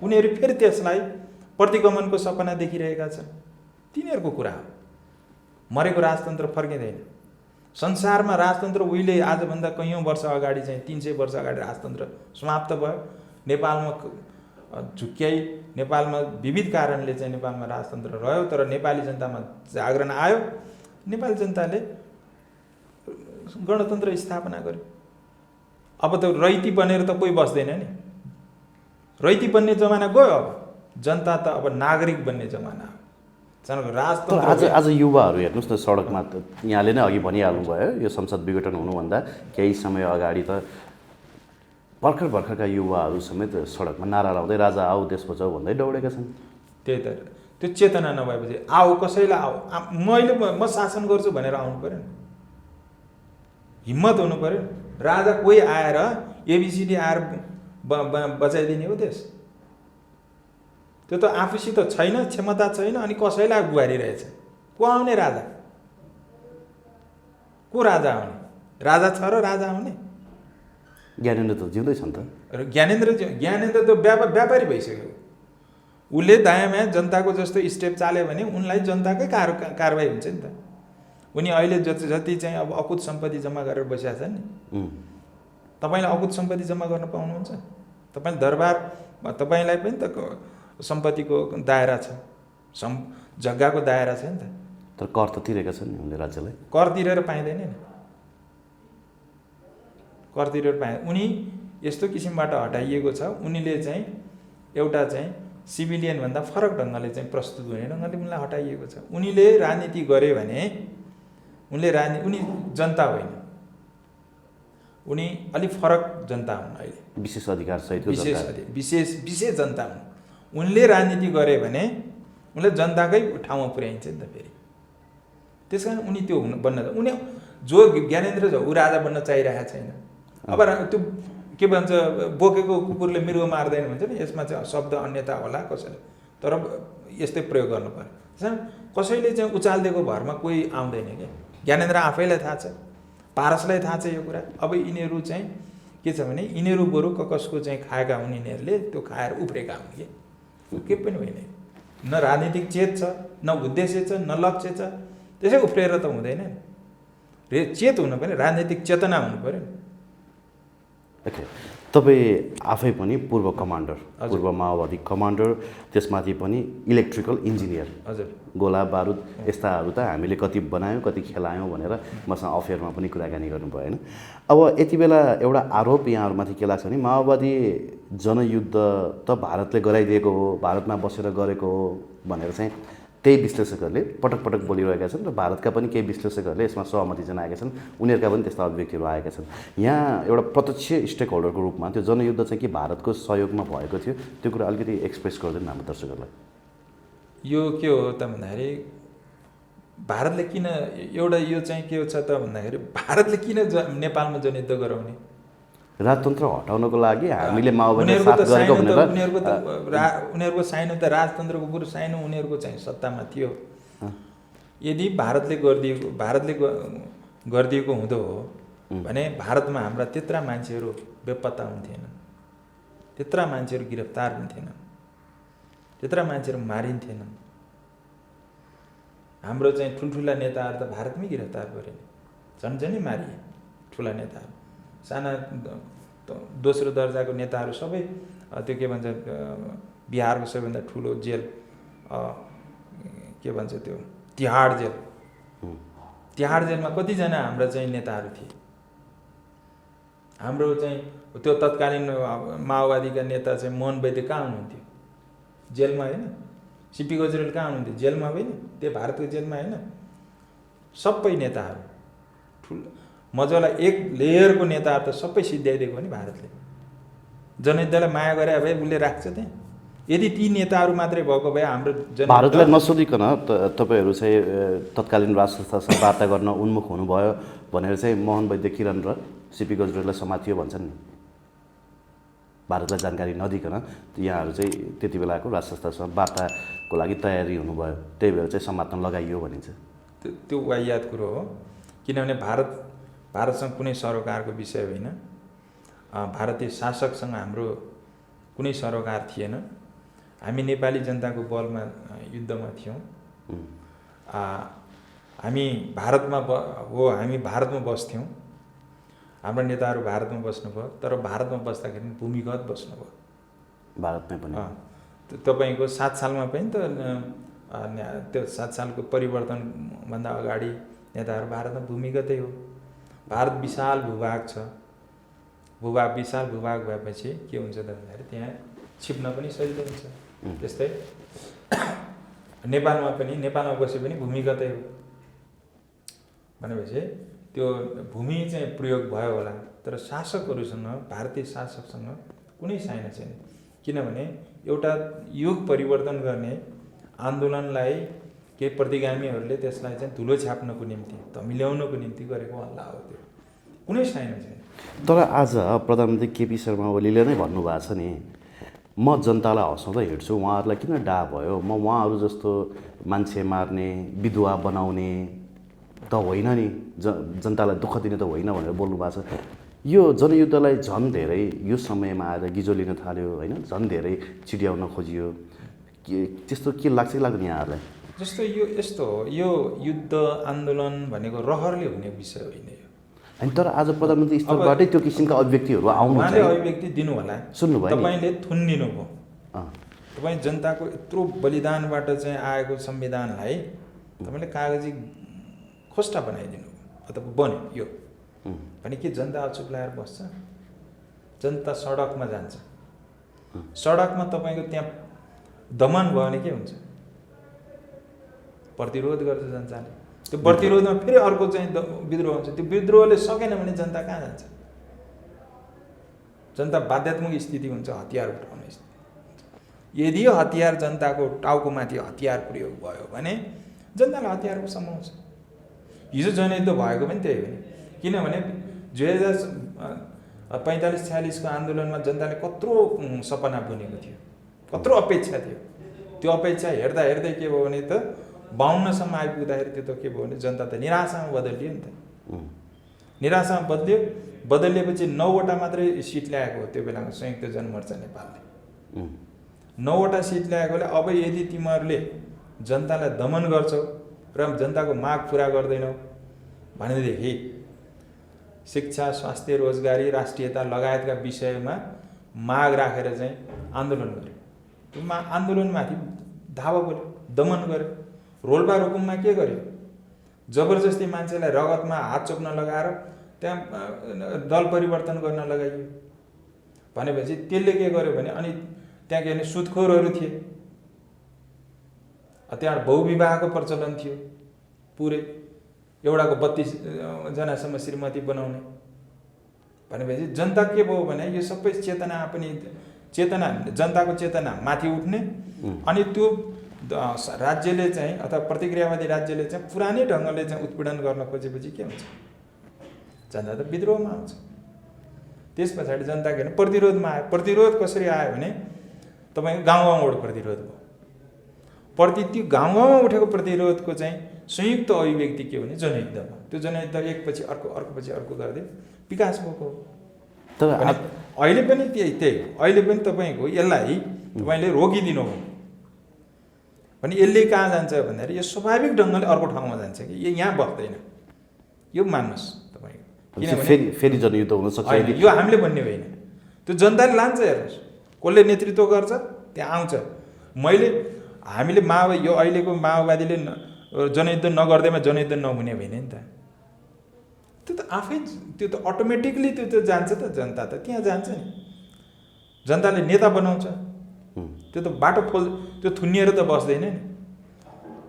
S1: उनीहरू फेरि त्यसलाई प्रतिगमनको सपना देखिरहेका छन्। तिनीहरूको कुरा हो। मरेको राजतन्त्र फर्किँदैन। संसारमा राजतन्त्र उहिले आजभन्दा कैयौँ वर्ष अगाडि चाहिँ 300 वर्ष अगाडि राजतन्त्र समाप्त भयो। नेपालमा झुक्क्याइ, नेपालमा विविध कारणले चाहिँ नेपालमा राजतन्त्र रह्यो, तर नेपाली जनतामा जागरण आयो। नेपाली जनताले गणतन्त्र स्थापना गर्यो। अब त रैती बनेर त कोही बस्दैन नि। रैती बन्ने जमाना गयो। अब जनता त अब नागरिक बन्ने जमाना हो।
S2: तर
S1: राजतन्त्र
S2: आज युवाहरू हेर्नुहोस् न सडकमा त यहाँले नै अघि भनिहाल्नु भयो यो संसद विघटन हुनुभन्दा केही समय अगाडि त भर्खरका युवाहरू समेत सडकमा नारा लाउँदै राजा आऊ देश बचाऊ भन्दै दौडेका छन्।
S1: त्यही त त्यो चेतना नभएपछि आऊ कसैलाई आऊ म शासन गर्छु भनेर आउनु पर्यो नि। हिम्मत हुनु पर्यो। राजा कोही आएर एबिसिडी आएर बचाइदिने हो देश? त्यो त आफूसित छैन, क्षमता छैन, अनि कसैलाई गुहारिरहेछ। को आउने राजा? को राजा आउने? राजा छ र राजा आउने?
S2: ज्ञानेन्द्र त जिउँदैछन् त।
S1: ज्ञानेन्द्र त व्यापारी भइसक्यो। उसले दायाँ जनताको जस्तो स्टेप चाल्यो भने उनलाई जनताकै कारवाही हुन्छ नि त। उनी अहिले जति चाहिँ अब अकुत सम्पत्ति जम्मा गरेर बसेका छन् नि। तपाईँले अकुत सम्पत्ति जम्मा गर्न पाउनुहुन्छ? तपाईँले दरबार, तपाईँलाई पनि त सम्पत्तिको दायरा छ, जग्गाको दायरा छ नि त।
S2: तर कर त तिरेका छन् नि उनले राज्यलाई।
S1: कर तिरेर पाइँदैन नि। कर तिरेर पाइँदैन। उनी यस्तो किसिमबाट हटाइएको छ। उनीले चाहिँ एउटा चाहिँ सिभिलियनभन्दा फरक ढङ्गले चाहिँ प्रस्तुत हुने ढङ्गले उनलाई हटाइएको छ। उनीले राजनीति गरे भने उनी जनता होइन, उनी अलिक फरक जनता हुन्। अहिले
S2: विशेष अधिकार सहित
S1: विशेष जनता हुन्। उनले राजनीति गरे भने उनले जनताकै ठाउँमा पुर्याइन्छ नि त फेरि। त्यस कारण उनी त्यो बन्न उनी जो ज्ञानेन्द्र छ ऊ राजा बन्न चाहिरहेको छैन। अब त्यो के भन्छ, बोकेको कुकुरले मृग मार्दैन भन्छ नि। यसमा चाहिँ शब्द अन्यथा होला कसैले, तर यस्तै प्रयोग गर्नु पर्यो। कसैले चाहिँ उचालिदिएको भरमा कोही आउँदैन क्या। ज्ञानेन्द्र आफैलाई थाहा छ, पारसलाई थाहा छ यो कुरा। अब यिनीहरू चाहिँ के छ भने यिनीहरू बरु कसको चाहिँ खाएका हुन्, यिनीहरूले त्यो खाएर उफ्रेका हुन् कि के पनि होइन। न राजनीतिक चेत छ, न उद्देश्य छ, न लक्ष्य छ। त्यसै उफ्रेर त हुँदैन नि। चेत हुनु पर्यो, राजनीतिक चेतना हुनु पर्यो।
S2: ओके, तपाईँ आफै पनि पूर्व कमान्डर, पूर्व माओवादी कमान्डर, त्यसमाथि पनि इलेक्ट्रिकल इन्जिनियर।
S1: हजुर।
S2: गोला बारुद यस्ताहरू त हामीले कति बनायौँ कति खेलायौँ भनेर मसँग अफेयरमा पनि कुराकानी गर्नुभयो होइन। अब यति बेला एउटा आरोप यहाँहरूमाथि के लाग्छ भने माओवादी जनयुद्ध त भारतले गराइदिएको हो, भारतमा बसेर गरेको हो भनेर चाहिँ त्यही विश्लेषकहरूले पटक पटक बोलिरहेका छन् र भारतका पनि केही विश्लेषकहरूले यसमा सहमति जनाएका छन्। उनीहरूका पनि त्यस्ता अभिव्यक्तिहरू आएका छन्। यहाँ एउटा प्रत्यक्ष स्टेक होल्डरको रूपमा त्यो जनयुद्ध चाहिँ के भारतको सहयोगमा भएको थियो, त्यो कुरा अलिकति एक्सप्रेस गरिदिनु हाम्रो दर्शकहरूलाई।
S1: यो के हो त भन्दाखेरि भारतले किन एउटा यो चाहिँ के छ त भन्दाखेरि भारतले किन नेपालमा जनयुद्ध गराउने?
S2: राजतन्त्र हटाउनको लागि हामीले माओवादीलाई साथ गरेको भनेर
S1: उनीहरूको साइनो त राजतन्त्रको बरु साइनो उनीहरूको चाहिँ सत्तामा थियो। यदि भारतले गरिदिएको हुँदो हो भने भारतमा हाम्रा त्यत्रा मान्छेहरू बेपत्ता हुन्थेनन्, त्यत्रा मान्छेहरू गिरफ्तार हुन्थेनन्, त्यत्रा मान्छेहरू मारिन्थेनन्। हाम्रो चाहिँ ठुल्ठुला नेताहरू त भारतमै गिरफ्तार गरे, झन्झनै मारिए ठुला नेताहरू। साना दोस्रो दर्जाको नेताहरू सबै त्यो के भन्छ बिहारको सबैभन्दा ठुलो जेल के भन्छ त्यो तिहाड जेल, तिहाड जेलमा कतिजना हाम्रा चाहिँ नेताहरू थिए। हाम्रो चाहिँ त्यो तत्कालीन माओवादीका नेता चाहिँ मोहन वैद्य कहाँ हुनुहुन्थ्यो? जेलमा होइन। सिपी गजरेल कहाँ हुनुहुन्थ्यो? जेलमा होइन। त्यो भारतको जेलमा होइन। सबै नेताहरू ठुलो मजालाई एक लेयरको नेताहरू त सबै सिद्ध्याइदिएको हो नि भारतले। जनयुद्धलाई माया गरे भए उसले राख्छ त्यहाँ। यदि ती नेताहरू मात्रै भएको भए हाम्रो
S2: भारतलाई नसोधिकन तपाईँहरू चाहिँ तत्कालीन राष्ट्रसँग वार्ता गर्न उन्मुख हुनुभयो भनेर चाहिँ मोहन वैद्य किरण र सिपी गजरेललाई समातियो भन्छन् नि। भारतलाई जानकारी नदिकन यहाँहरू चाहिँ त्यति बेलाको राष्ट्रसँग वार्ताको लागि तयारी हुनुभयो, त्यही भएर चाहिँ समात्न लगाइयो भनिन्छ।
S1: त्यो वाहियात कुरो हो। किनभने भारतसँग कुनै सरोकारको विषय होइन। भारतीय शासकसँग हाम्रो कुनै सरोकार थिएन। हामी नेपाली जनताको बलमा युद्धमा थियौँ। हामी भारतमा बस्थ्यौँ। हाम्रो नेताहरू भारतमा बस्नुभयो, तर भारतमा बस्दाखेरि भूमिगत बस्नुभयो।
S2: भारतमै पनि
S1: तपाईँको 7 सालमा पनि त त्यो 7 सालको परिवर्तनभन्दा अगाडि नेताहरू भारतमा भूमिगतै हो। भारत विशाल भूभाग छ, भूभाग विशाल भूभाग भएपछि के हुन्छ त भन्दाखेरि त्यहाँ छिप्न पनि सजिलो हुन्छ। त्यस्तै नेपालमा बसे पनि भूमिगतै हो भनेपछि त्यो भूमि चाहिँ प्रयोग भयो होला, तर शासकहरूसँग भारतीय शासकसँग कुनै साइन छैन। किनभने एउटा युग परिवर्तन गर्ने आन्दोलनलाई केही प्रतिगामीहरूले त्यसलाई चाहिँ धुलो छाप्नको निम्ति धमिल्याउनको निम्ति गरेको हल्ला हो, त्यो कुनै साइन छैन।
S2: तर आज प्रधानमन्त्री केपी शर्मा ओलीले नै भन्नुभएको छ नि, म जनतालाई हँसाउँदै हिँड्छु, उहाँहरूलाई किन डाह भयो, म उहाँहरू जस्तो मान्छे मार्ने विधवा बनाउने त होइन नि, जनतालाई दुःख दिने त होइन भनेर बोल्नु भएको छ। यो जनयुद्धलाई झन् धेरै यो समयमा आएर गिजो लिन थाल्यो होइन, झन् धेरै चिड्याउन खोजियो, के त्यस्तो के लाग्छ कि लाग्दैन यहाँहरूलाई?
S1: जस्तो यस्तो हो, यो युद्ध आन्दोलन भनेको रहरले हुने विषय होइन यो।
S2: अनि तर आज प्रधानमन्त्री स्तरबाटै त्यो किसिमका अभिव्यक्तिहरू आउनु
S1: उहाँले अभिव्यक्ति दिनु होला,
S2: सुन्नुभयो
S1: तपाईँले थुनिदिनु भयो। तपाईँ जनताको यत्रो बलिदानबाट चाहिँ आएको संविधानलाई तपाईँले कागजी खोस्टा बनाइदिनु अथवा बन्यो यो भने के जनता अचुप लगाएर बस्छ? जनता सडकमा जान्छ। सडकमा तपाईँको त्यहाँ दमन भयो भने के हुन्छ? प्रतिरोध गर्छ जनताले। त्यो प्रतिरोधमा फेरि अर्को चाहिँ विद्रोह हुन्छ। त्यो विद्रोहले सकेन भने जनता कहाँ जान्छ? जनता बाध्यात्मक स्थिति हुन्छ, हतियार उठाउने स्थिति। यदि हतियार जनताको टाउकोमाथि हतियार प्रयोग भयो भने जनतालाई हतियारको समाउँछ। हिजो जनयुद्ध भएको पनि त्यही हो नि, किनभने 2045-46को आन्दोलनमा जनताले कत्रो सपना बुनेको थियो, कत्रो अपेक्षा थियो। त्यो अपेक्षा हेर्दा हेर्दै के भयो भने त 52सम्म आइपुग्दाखेरि त्यो त के भयो भने जनता त निराशामा बदलियो नि त। निराशामा बदलिएपछि 9वटा मात्रै सिट ल्याएको हो त्यो बेलामा संयुक्त जनमोर्चा नेपालले। 9वटा सिट ल्याएकोले अब यदि तिमीहरूले जनतालाई दमन गर्छौ र जनताको माग पुरा गर्दैनौ भनेदेखि शिक्षा, स्वास्थ्य, रोजगारी, राष्ट्रियता लगायतका विषयमा माग राखेर चाहिँ आन्दोलन गर्यो। त्यो आन्दोलनमाथि धावा बोल्यो, दमन गर्यो। रोल्पा रुकुममा के गर्यो? जबरजस्ती मान्छेलाई रगतमा हात चोप्न लगाएर त्यहाँ दल परिवर्तन गर्न लगाइयो। भनेपछि त्यसले के गर्यो भने अनि त्यहाँ के भने सुदखोरहरू थिए, त्यहाँ बहुविवाहको प्रचलन थियो, पुरै एउटाको 32 जनासम्म श्रीमती बनाउने। भनेपछि जनता के भयो भने यो सबै चेतना जनताको चेतना माथि उठ्ने अनि त्यो राज्यले चाहिँ अथवा प्रतिक्रियावादी राज्यले चाहिँ पुरानै ढङ्गले चाहिँ उत्पीडन गर्न खोजेपछि के हुन्छ? जनता त विद्रोहमा आउँछ। त्यस पछाडि जनता के भने प्रतिरोधमा आयो। प्रतिरोध कसरी आयो भने तपाईँको गाउँ गाउँबाट प्रतिरोध भयो। त्यो गाउँ गाउँमा उठेको प्रतिरोधको चाहिँ संयुक्त अभिव्यक्ति के भने जनयुद्ध भयो। त्यो जनयुद्ध एकपछि अर्को अर्कोपछि अर्को गर्दै विकास भएको हो।
S2: तर
S1: अहिले पनि त्यही हो। अहिले पनि तपाईँको यसलाई तपाईँले रोकिदिनु हो भने यसले कहाँ जान्छ भन्दाखेरि यो स्वाभाविक ढङ्गले अर्को ठाउँमा जान्छ कि यो यहाँ बस्दैन, यो मान्नुहोस् तपाईँको।
S2: किनभने फेरि जनयुद्ध हुन सक्छ।
S1: यो हामीले भन्ने होइन, त्यो जनताले लान्छ। हेर्नुहोस् कसले नेतृत्व गर्छ त्यहाँ आउँछ। हामीले यो अहिलेको माओवादीले जनयुद्ध नगर्दैमा जनयुद्ध नहुने होइन नि त। त्यो त आफै त्यो त अटोमेटिकली त्यो जान्छ त, जनता त त्यहाँ जान्छ नि। जनताले नेता बनाउँछ, त्यो त बाटो त्यो थुनिएर त बस्दैन नि।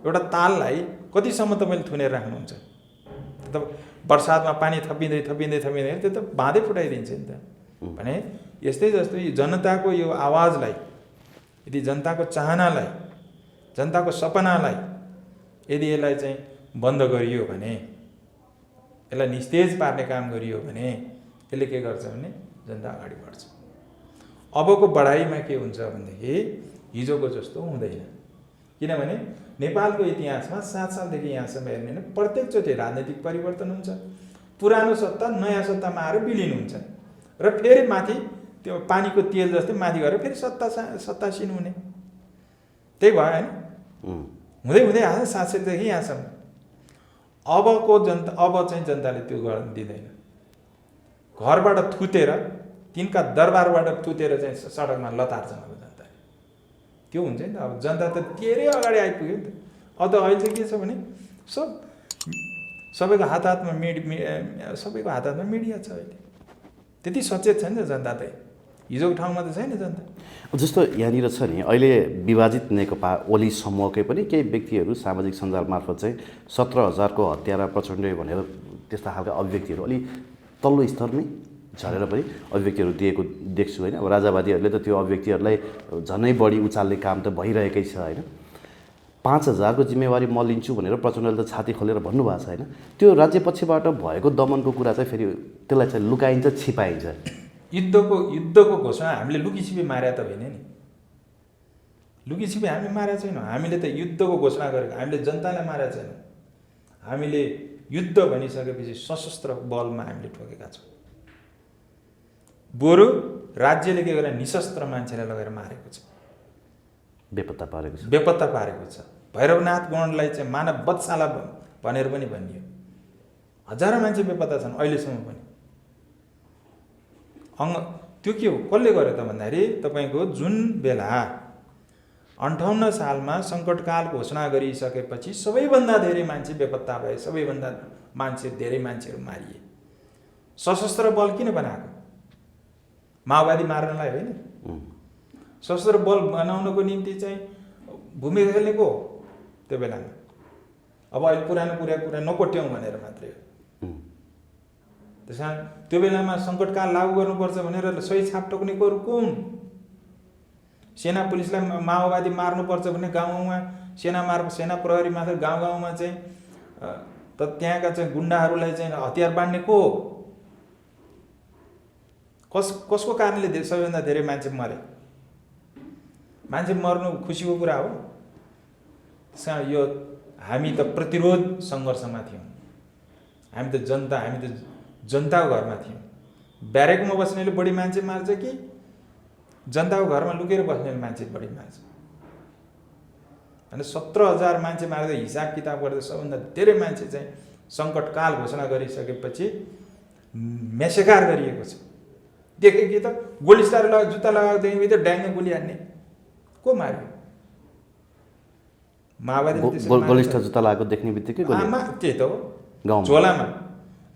S1: एउटा ताललाई कतिसम्म तपाईँले थुनेर राख्नुहुन्छ? त बर्सातमा पानी थपिँदै त्यो त बाँधै फुटाइदिन्छ नि त। भने यस्तै जस्तो यो जनताको यो आवाजलाई, यदि जनताको चाहनालाई, जनताको सपनालाई यदि यसलाई चाहिँ बन्द गरियो भने, यसलाई निस्तेज पार्ने काम गरियो भने यसले के गर्छ भने जनता अगाडि बढ्छ। अबको बढाइमा के हुन्छ भनेदेखि हिजोको जस्तो हुँदैन। किनभने नेपालको इतिहासमा 7 सालदेखि यहाँसम्म हेर्ने भने प्रत्येकचोटि राजनीतिक परिवर्तन हुन्छ। पुरानो सत्ता नयाँ सत्तामा आएर विलिन हुन्छ र फेरि माथि त्यो पानीको तेल जस्तै माथि गएर फेरि सत्तासीन हुने। त्यही भयो होइन? हुँदै हुँदै आयो 7 सालदेखि यहाँसम्म। अब चाहिँ जनताले त्यो गर्न दिँदैन। घरबाट थुतेर, तिनका दरबारबाट थुतेर चाहिँ सडकमा लतार्छन् अब जनताले। त्यो हुन्छ नि त। अब जनता त धेरै अगाडि आइपुग्यो नि त। अब त अहिले चाहिँ के छ भने सबैको हात हातमा मिडिया छ अहिले। त्यति सचेत छैन नि जनता त हिजोको ठाउँमा त छैन जनता।
S2: जस्तो यहाँनिर छ नि अहिले विभाजित नेकपा ओली समूहकै पनि केही व्यक्तिहरू सामाजिक सञ्जाल मार्फत चाहिँ 17,000को हत्यारा प्रचण्ड भनेर त्यस्ता खालका अभिव्यक्तिहरू अलि तल्लो स्तरमै झरेर पनि अभिव्यक्तिहरू दिएको देख्छु होइन। अब राजावादीहरूले त त्यो अभिव्यक्तिहरूलाई झनै बढी उचाल्ने काम त भइरहेकै छ होइन। 5,000को जिम्मेवारी म लिन्छु भनेर प्रचण्डले त छाती खोलेर भन्नुभएको छ होइन। त्यो राज्य पक्षबाट भएको दमनको कुरा चाहिँ फेरि त्यसलाई चाहिँ लुकाइन्छ छिपाइन्छ।
S1: युद्धको घोषणा हामीले लुकीछिपी मारे त होइन नि, लुकीछिपी हामी मारेका छैनौँ। हामीले त युद्धको घोषणा गरेको, हामीले जनतालाई मारेका छैनौँ। हामीले युद्ध भनिसकेपछि सशस्त्र बलमा हामीले ठोकेका छौँ। बरु राज्यले के गरेर निशस्त्र मान्छेलाई लगेर मारेको छ,
S2: बेपत्ता
S1: पारेको छ। भैरवनाथ गौडलाई चाहिँ मानव वधशाला भनेर पनि भनियो। हजारौँ मान्छे बेपत्ता छन् अहिलेसम्म पनि। त्यो के हो, कसले गर्यो त भन्दाखेरि तपाईँको जुन बेला 58 सालमा सङ्कटकाल घोषणा गरिसकेपछि सबैभन्दा धेरै मान्छे बेपत्ता भए, सबैभन्दा धेरै मान्छेहरू मारिए। सशस्त्र बल किन बनाएको? माओवादी मार्नलाई होइन। सशस्त्र बल बनाउनको निम्ति चाहिँ भूमिका खेल्ने को हो त्यो बेलामा? अब अहिले पुरानो कुरा नकोट्यौँ भनेर मात्रै हो। त्यस कारण त्यो बेलामा सङ्कटकाल लागू गर्नुपर्छ भनेर सही छाप टोक्ने को हुन्? सेना पुलिसलाई माओवादी मार्नुपर्छ भने गाउँमा सेना प्रहरी मात्र गाउँमा चाहिँ त त्यहाँका चाहिँ गुन्डाहरूलाई चाहिँ हतियार बाँड्ने को हो? कसको कारणले सबैभन्दा धेरै मान्छे मरे? मान्छे मर्नु खुसीको कुरा हो? यो हामी त प्रतिरोध सङ्घर्षमा थियौँ। हामी त जनताको घरमा थियौँ। ब्यारेकमा बस्नेले बढी मान्छे मार्छ कि जनताको घरमा लुकेर बस्नेले मान्छे बढी मार्छ? अनि 17,000 मान्छे मार्दा हिसाब किताब गर्दा सबभन्दा धेरै मान्छे चाहिँ सङ्कटकाल घोषणा गरिसकेपछि मेसेकार गरिएको छ। देखे कि त गोलीस्टार जुत्ता लगाएकोदेखि त ड्याङ्ग गोली हान्ने को मार्यो? माओवादी
S2: गोलिस्टा जुत्ता लगाएको देख्ने बित्तिकै
S1: त्यही त हो।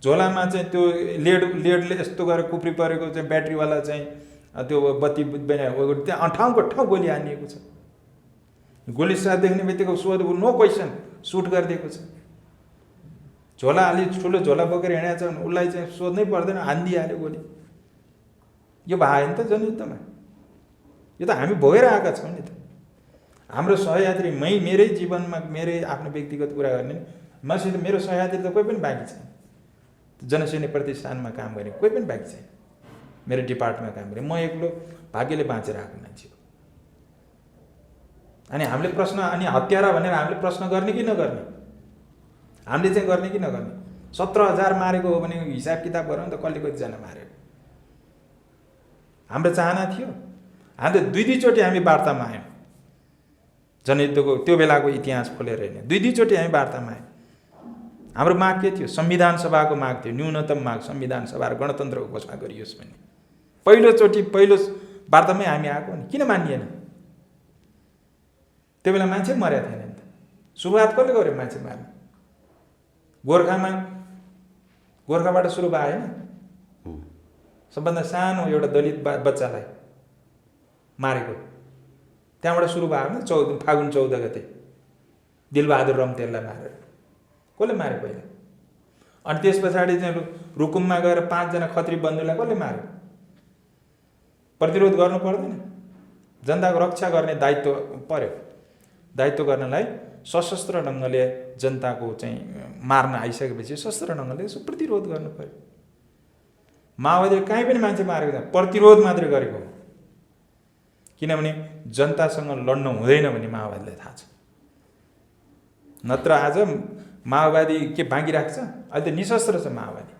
S1: झोलामा चाहिँ त्यो लेडले यस्तो गरेर कुप्री परेको चाहिँ ब्याट्रीवाला चाहिँ त्यो बत्ती त्यहाँ ठाउँको ठाउँ गोली हानिएको छ। गोलीस्टार देख्ने बित्तिकै नो क्वेसन सुट गरिदिएको छ। झोला अलि ठुलो झोला बोकेर हिँडेको छ भने उसलाई चाहिँ सोध्नै पर्दैन, हानिदिइहाल्यो गोली। यो भयो नि त जनयुद्धमा। यो त हामी भोगेर आएका छौँ नि त। हाम्रो सहयात्री मेरै जीवनमा मेरै आफ्नो व्यक्तिगत कुरा गर्ने मसित मेरो सहयात्री त कोही पनि बाँकी छैन। जनसैनिक प्रतिष्ठानमा काम गर्ने कोही पनि बाँकी छैन। मेरो डिपार्टमेन्टमा काम गर्ने म एक्लो भाग्यले बाँचेर आएको मान्छे हो। अनि हामीले प्रश्न हत्यारा भनेर हामीले प्रश्न गर्ने कि नगर्ने? हामीले चाहिँ गर्ने कि नगर्ने? 17,000 मारेको हो भने हिसाब किताब गरौँ त कसले कतिजना मार्यो? हाम्रो चाहना थियो। हामीले दुई-दुईचोटि हामी वार्तामा आयौँ। जनयुद्धको त्यो बेलाको इतिहास खोलेर होइन, दुई-दुईचोटि हामी वार्तामा आयौँ। हाम्रो माग के थियो? संविधान सभाको माग थियो, न्यूनतम माग संविधान सभा र गणतन्त्रको घोषणा गरियोस् भन्ने। पहिलो वार्तामै हामी आएको नि किन मानिएन? त्यो बेला मान्छे मरेको थिएन नि त। सुरुवात कसले गर्यो मान्छे मार्ने? गोर्खाबाट सुरु भयो होइन? सबभन्दा सानो एउटा दलित बच्चालाई मारेको त्यहाँबाट सुरु भयो नि। फागुन 14 गते दिलबहादुर रम्तेललाई मारेर कसले मारे पहिला? अनि त्यस पछाडि चाहिँ रुकुममा गएर 5 जना खत्री बन्धुलाई कसले मार्यो? प्रतिरोध गर्नु पर्दैन? जनताको रक्षा गर्ने दायित्व पर्यो। दायित्व गर्नलाई सशस्त्र ढङ्गले जनताको चाहिँ मार्न आइसकेपछि सशस्त्र ढङ्गले प्रतिरोध गर्नु पर्यो। माओवादीले कहीँ पनि मान्छे मारेको छैन, प्रतिरोध मात्रै गरेको हो। किनभने जनतासँग लड्नु हुँदैन भन्ने माओवादीलाई थाहा छ। नत्र आज माओवादी के बाँकी राख्छ? अहिले त निशस्त्र छ माओवादी।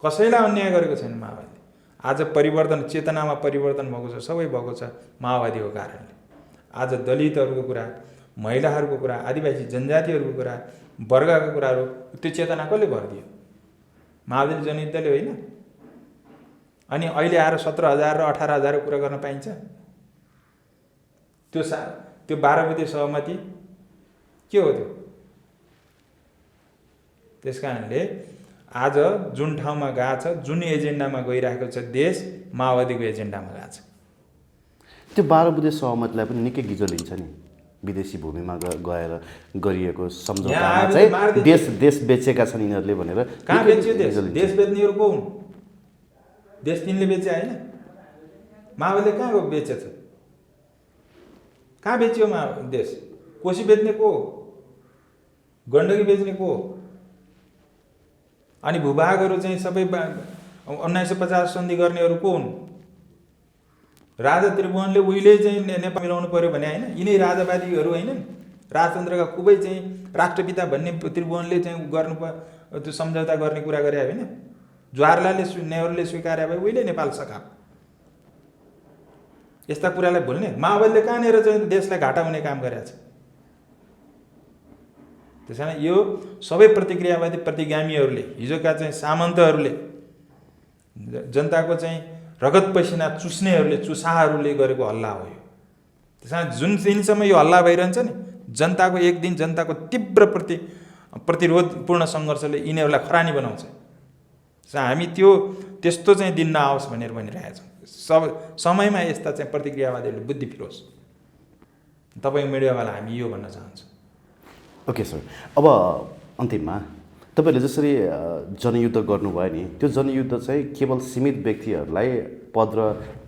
S1: कसैलाई अन्याय गरेको छैन माओवादीले। आज परिवर्तन, चेतनामा परिवर्तन भएको छ, सबै भएको छ माओवादीको कारणले। आज दलितहरूको कुरा, महिलाहरूको कुरा, आदिवासी जनजातिहरूको कुरा, वर्गका कुराहरू, त्यो चेतना कसले भरिदियो? माओवादी जनयुद्धले होइन। अनि अहिले आएर 17,000 र 18,000 को कुरा गर्न पाइन्छ? त्यो 12 बुँदे सहमति के हो त्यो? त्यस कारणले आज जुन ठाउँमा गएको छ, जुन एजेन्डामा गइरहेको छ देश, माओवादीको एजेन्डामा गएको छ।
S2: त्यो 12 बुँदे सहमतिलाई पनि निकै गिजो लिन्छ नि। विदेशी भूमिमा गएर गरिएको सम्झौतामा चाहिँ देश बेचेका छन् यिनीहरूले भनेर।
S1: कहाँ बेच्यो देश? देश बेच्नेहरू को हुन्? देश तिनले बेचे होइन? माओवादीले कहाँ बेचेछ? कहाँ बेच्यो देश? कोशी बेच्ने को? गण्डकी बेच्ने को? अनि भूभागहरू चाहिँ सबै 1950 सन्धि गर्नेहरू को हुन्? राजा त्रिभुवनले उहिले चाहिँ नेपाल मिलाउनु पर्यो भने होइन? यिनै राजावादीहरू होइनन्? राजतन्त्रका खुबै चाहिँ राष्ट्रपिता भन्ने त्रिभुवनले चाहिँ गर्नु त्यो सम्झौता गर्ने कुरा गरे होइन? जवाहरलालले नेहरूले स्वीकारे भए उहिले नेपाल सकाप। यस्ता कुरालाई भुल्ने? माओवादीले कहाँनिर चाहिँ देशलाई घाटा हुने काम गरेछ? त्यसैले यो सबै प्रतिक्रियावादी प्रतिगामीहरूले, हिजोका चाहिँ सामन्तहरूले, जनताको चाहिँ रगत पसिना चुस्नेहरूले, चुसाहरूले गरेको हल्ला हो यो। त्यसैले जुन दिनसम्म यो हल्ला भइरहन्छ नि, जनताको एक दिन जनताको तीव्र प्रतिरोधपूर्ण सङ्घर्षले यिनीहरूलाई खरानी बनाउँछ। हामी त्यस्तो चाहिँ दिन नआओस् भनेर भनिरहेका छौँ। समयमा यस्ता चाहिँ प्रतिक्रियावादीहरूले बुद्धि फिरोस्। तपाईँ मिडियावाला हामी यो भन्न चाहन्छौँ।
S2: ओके सर, अब अन्तिममा तपाईँले जसरी जनयुद्ध गर्नुभयो नि, त्यो जनयुद्ध चाहिँ केवल सीमित व्यक्तिहरूलाई पद र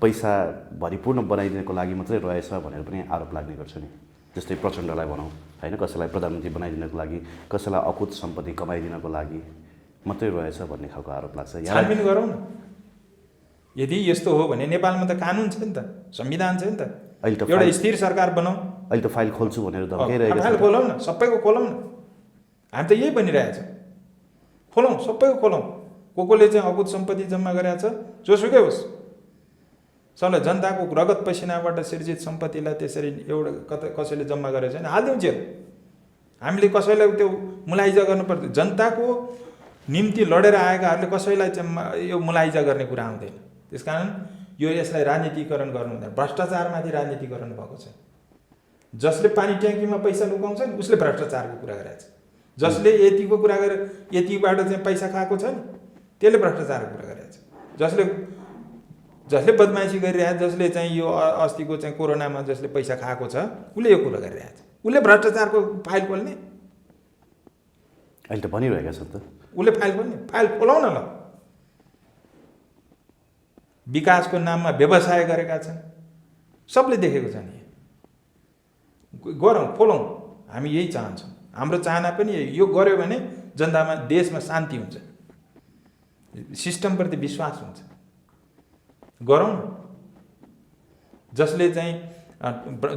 S2: पैसा भरिपूर्ण बनाइदिनको लागि मात्रै रहेछ भनेर पनि आरोप लाग्ने गर्छ नि। जस्तै प्रचण्डलाई भनौँ होइन, कसैलाई प्रधानमन्त्री बनाइदिनको लागि, कसैलाई अकुत सम्पत्ति कमाइदिनको लागि मात्रै रहेछ भन्ने खालको आरोप लाग्छ।
S1: छानबिन गरौँ न। यदि यस्तो हो भने नेपालमा त कानुन छ नि त, संविधान छ नि त।
S2: अहिले त
S1: एउटा स्थिर सरकार बनाऊ।
S2: अहिले त फाइल खोल्छु भनेर धम्काइरहेको छ।
S1: फाइल खोलौँ न, सबैको खोलौँ न। हामी त यही भनिरहेको छौँ, खोलौँ, सबैको खोलौँ। कोले चाहिँ अकुत सम्पत्ति जम्मा गरेको छ, जोसुकै होस्, सबलाई जनताको रगत पसिनाबाट सिर्जित सम्पत्तिलाई त्यसरी एउटा कसैले जम्मा गरेको छैन, हालिदिउँ जेल। हामीले कसैलाई त्यो मुलाइजा गर्नुपर्छ। जनताको निम्ति लडेर आएकाहरूले कसैलाई चाहिँ यो मुलाइजा गर्ने कुरा आउँदैन। त्यसकारण यसलाई राजनीतिकरण गर्नु हुँदैन। भ्रष्टाचारमाथि राजनीतिकरण भएको छ। जसले पानी ट्याङ्कीमा पैसा लुकाउँछ नि उसले भ्रष्टाचारको कुरा गरेको छ। जसले यतिको कुरा गरेर यतिबाट चाहिँ पैसा खाएको छ नि त्यसले भ्रष्टाचारको कुरा गरेको छ। जसले बदमासी गरिरहेछ, जसले चाहिँ यो अस्तिको चाहिँ कोरोनामा जसले पैसा खाएको छ उसले यो कुरा गरिरहेछ। उसले भ्रष्टाचारको फाइल खोल्ने?
S2: अहिले त भनिरहेका छन् त।
S1: उसले फाइल खोल्ने? फाइल खोलौँ न ल। विकासको नाममा व्यवसाय गरेका छन्, सबले देखेको छ नि। गरौँ, खोलौँ। हामी यही चाहन्छौँ। हाम्रो चाहना पनि यो गर्यो भने जनतामा, देशमा शान्ति हुन्छ, सिस्टमप्रति विश्वास हुन्छ। गरौँ न। जसले चाहिँ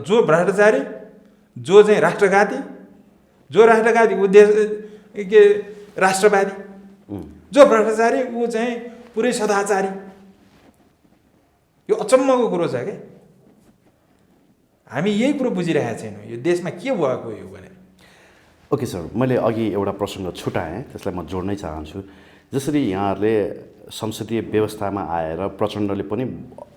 S1: जो भ्रष्टाचारी, जो चाहिँ राष्ट्रघाती उद्देश्य के राष्ट्रवादी, जो भ्रष्टाचारी ऊ चाहिँ पुरै सदाचारी। यो अचम्मको कुरो छ क्या। हामी यही कुरो बुझिरहेका छैनौँ यो देशमा के भएको यो भनेर।
S2: ओके सर, मैले अघि एउटा प्रसङ्ग छुटाएँ, त्यसलाई म जोड्नै चाहन्छु। जसरी यहाँहरूले संसदीय व्यवस्थामा आएर प्रचण्डले पनि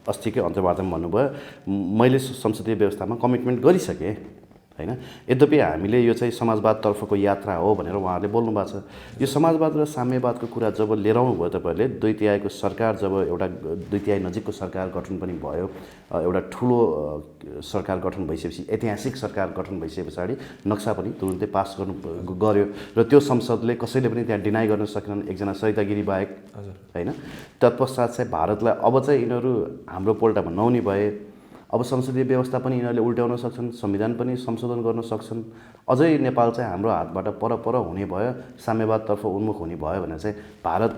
S2: अस्तिकै अन्तर्वार्तामा भन्नुभयो, मैले संसदीय व्यवस्थामा कमिटमेन्ट गरिसकेँ होइन। यद्यपि हामीले यो चाहिँ समाजवादतर्फको यात्रा हो भनेर उहाँहरूले बोल्नु भएको छ। यो समाजवाद र साम्यवादको कुरा जब लिएर आउनुभयो तपाईँहरूले, 2 तिहाईको सरकार, जब एउटा 2 तिहाई नजिकको सरकार गठन पनि भयो, एउटा ठुलो सरकार गठन भइसकेपछि, ऐतिहासिक सरकार गठन भइसके पछाडि नक्सा पनि तुरुन्तै पास गर्यो र त्यो संसदले कसैले पनि त्यहाँ डिनाइ गर्न सकेनन्, एकजना सरिता गिरी बाहेक होइन। तत्पश्चात चाहिँ भारतलाई अब चाहिँ यिनीहरू हाम्रो पोल्टामा नहुने भए, अब संसदीय व्यवस्था पनि यिनीहरूले उल्ट्याउन सक्छन्, संविधान पनि संशोधन गर्न सक्छन्। अझै नेपाल चाहिँ हाम्रो हातबाट पर हुने भयो, साम्यवादतर्फ उन्मुख हुने भयो भने चाहिँ भारत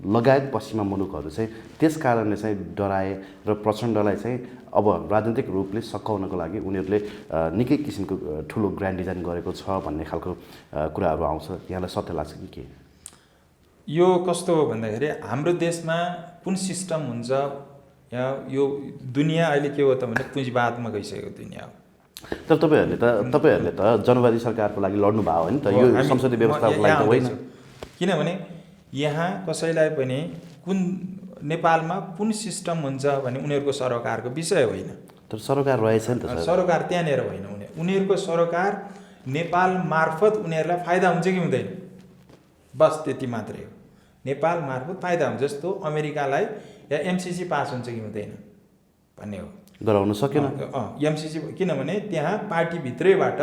S2: लगायत पश्चिमा मुलुकहरू चाहिँ त्यस कारणले चाहिँ डराए र प्रचण्डलाई चाहिँ अब राजनीतिक रूपले सकाउनको लागि उनीहरूले निकै किसिमको ठुलो ग्रान्ड डिजाइन गरेको छ भन्ने खालको कुराहरू आउँछ। यहाँलाई सत्य लाग्छ कि के?
S1: यो कस्तो हो भन्दाखेरि हाम्रो देशमा कुन सिस्टम हुन्छ, यो दुनियाँ अहिले के हो त भने पुँजीवादमा गइसकेको दुनियाँ हो।
S2: तर तपाईँहरूले त जनवादी सरकारको लागि लड्नु भयो हो नि त, यो संसदीय व्यवस्थाको लागि त होइन।
S1: किनभने यहाँ कसैलाई पनि नेपालमा कुन सिस्टम हुन्छ भने उनीहरूको सरोकारको विषय होइन।
S2: तर सरोकार रहेछ नि त।
S1: सरोकार त्यहाँनिर होइन। उनीहरूको सरोकार नेपाल मार्फत उनीहरूलाई फाइदा हुन्छ कि हुँदैन, बस त्यति मात्रै हो। नेपाल मार्फत फाइदा हुन्छ, जस्तो अमेरिकालाई या एमसिसी पास हुन्छ कि हुँदैन भन्ने हो।
S2: गराउन सकेन
S1: एमसिसी, किनभने त्यहाँ पार्टीभित्रैबाट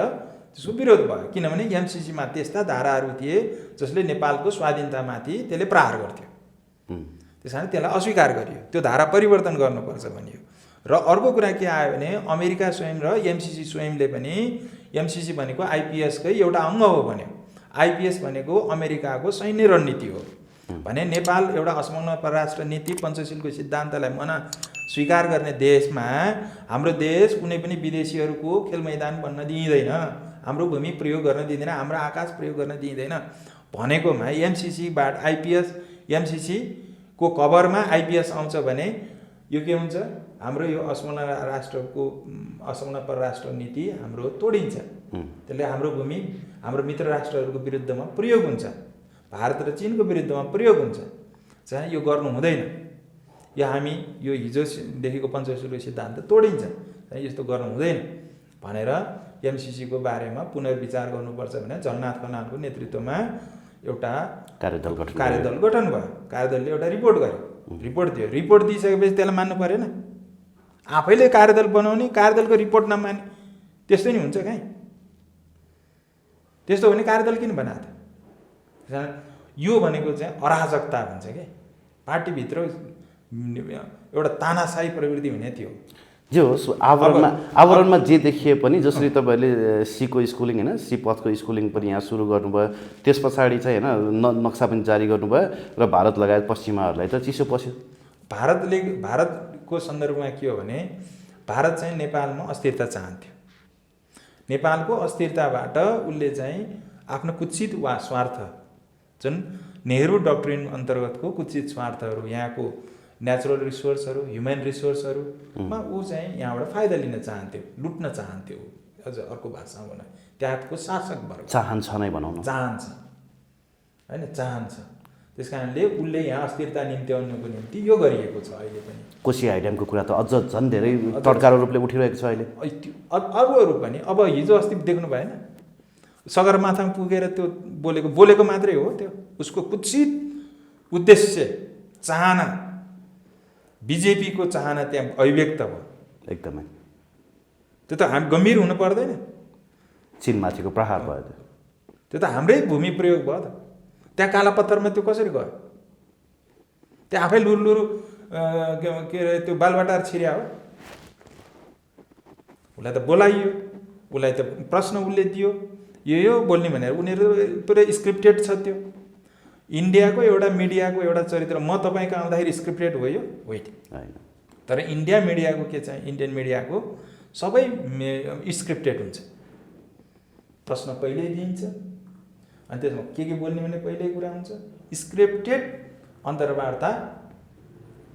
S1: त्यसको विरोध भयो, किनभने एमसिसीमा त्यस्ता धाराहरू थिए जसले नेपालको स्वाधीनतामाथि त्यसले प्रहार गर्थ्यो। त्यस कारण त्यसलाई अस्वीकार गरियो, त्यो धारा परिवर्तन गर्नुपर्छ भनियो। र अर्को कुरा के आयो भने अमेरिका स्वयं र एमसिसी स्वयंले पनि एमसिसी भनेको आइपिएसकै एउटा अङ्ग हो भन्यो। आइपिएस भनेको अमेरिकाको सैन्य रणनीति हो भने नेपाल एउटा असमानता परराष्ट्र नीति पञ्चशीलको सिद्धान्तलाई स्वीकार गर्ने देशमा हाम्रो देश कुनै पनि विदेशीहरूको खेल मैदान बन्न दिइँदैन, हाम्रो भूमि प्रयोग गर्न दिँदैन, हाम्रो आकाश प्रयोग गर्न दिइँदैन भनेकोमा एमसिसीबाट आइपिएस, एमसिसीको कभरमा आइपिएस आउँछ भने यो के हुन्छ, हाम्रो यो असमानता परराष्ट्र नीति हाम्रो तोडिन्छ। त्यसले हाम्रो भूमि हाम्रो मित्र राष्ट्रहरूको विरुद्धमा प्रयोग हुन्छ, भारत र चीनको विरुद्धमा प्रयोग हुन्छ, चाहिँ यो गर्नु हुँदैन, यो हामी यो हिजोदेखिको पञ्चशीलको सिद्धान्त तोडिन्छ, चाहिँ यस्तो गर्नु हुँदैन भनेर एमसिसीको बारेमा पुनर्विचार गर्नुपर्छ भने झलनाथ खनालको नेतृत्वमा एउटा कार्यदल गठन भयो। कार्यदलले एउटा रिपोर्ट गर्यो, रिपोर्ट दियो, रिपोर्ट दिइसकेपछि त्यसलाई मान्नु परेन, आफैले कार्यदल बनाउने, कार्यदलको रिपोर्ट नमाने, त्यस्तो नि हुन्छ कहीँ? त्यस्तो भने कार्यदल किन बनाएको थियो? यो भनेको चाहिँ अराजकता भन्छ क्या, पार्टीभित्र एउटा तानाशाही प्रवृत्ति हुने थियो।
S2: जे होस्, आवरणमा जे देखिए पनि, जसरी तपाईँहरूले सीको स्कुलिङ होइन, सी पथको स्कुलिङ पनि यहाँ सुरु गर्नुभयो, त्यस पछाडि चाहिँ होइन नक्सा पनि जारी गर्नुभयो र भारत लगायत पश्चिमाहरूलाई त चिसो पस्यो। भारतको सन्दर्भमा के हो भने भारत चाहिँ नेपालमा अस्थिरता चाहन्थ्यो। नेपालको अस्थिरताबाट उसले चाहिँ आफ्नो कुत्सित वा स्वार्थ, जुन नेहरू डक्ट्रिन अन्तर्गतको कुत्सित स्वार्थहरू, यहाँको नेचुरल रिसोर्सहरू, ह्युमन रिसोर्सहरूमा ऊ चाहिँ यहाँबाट फाइदा लिन चाहन्थ्यो, लुट्न चाहन्थ्यो। अझ अर्को भाषामा भनौँ त्यहाँको शासक वर्ग चाहन्छ नै भनौँ न,
S1: चाहन्छ होइन, चाहन्छ। त्यस कारणले उसले यहाँ अस्थिरता निम्त्याउनुको निम्ति यो गरिएको छ। अहिले पनि
S2: कोशी हाइड्यामको कुरा त अझ झन् धेरै तड्कारो रूपले उठिरहेको छ अहिले।
S1: अरूहरू पनि अब हिजो अस्ति देख्नु भएन, सगरमाथामा पुगेर त्यो बोलेको मात्रै हो, त्यो उसको कुत्सित उद्देश्य चाहना, बिजेपीको चाहना त्यहाँ अभिव्यक्त भयो
S2: एकदमै।
S1: त्यो त हामी गम्भीर हुनु पर्दैन?
S2: चीनमाथिको प्रहार भयो,
S1: त्यो त हाम्रै भूमि प्रयोग भयो त। त्यहाँ कालापत्थरमा त्यो कसरी गयो? त्यहाँ आफै लुरु के अरे त्यो बालबाटार छिर्या हो, उसलाई त बोलाइयो, उसलाई त प्रश्न उसले दियो, यो बोल्ने भनेर उनीहरू पुरै स्क्रिप्टेड छ। त्यो इन्डियाको एउटा मिडियाको एउटा चरित्र, म तपाईँको आउँदाखेरि स्क्रिप्टेड हो यो होइन। तर इन्डिया मिडियाको के छ, इन्डियन मिडियाको सबै स्क्रिप्टेड हुन्छ। प्रश्न पहिल्यै दिइन्छ अनि त्यसमा के बोल्ने भने पहिल्यै कुरा हुन्छ, स्क्रिप्टेड अन्तर्वार्ता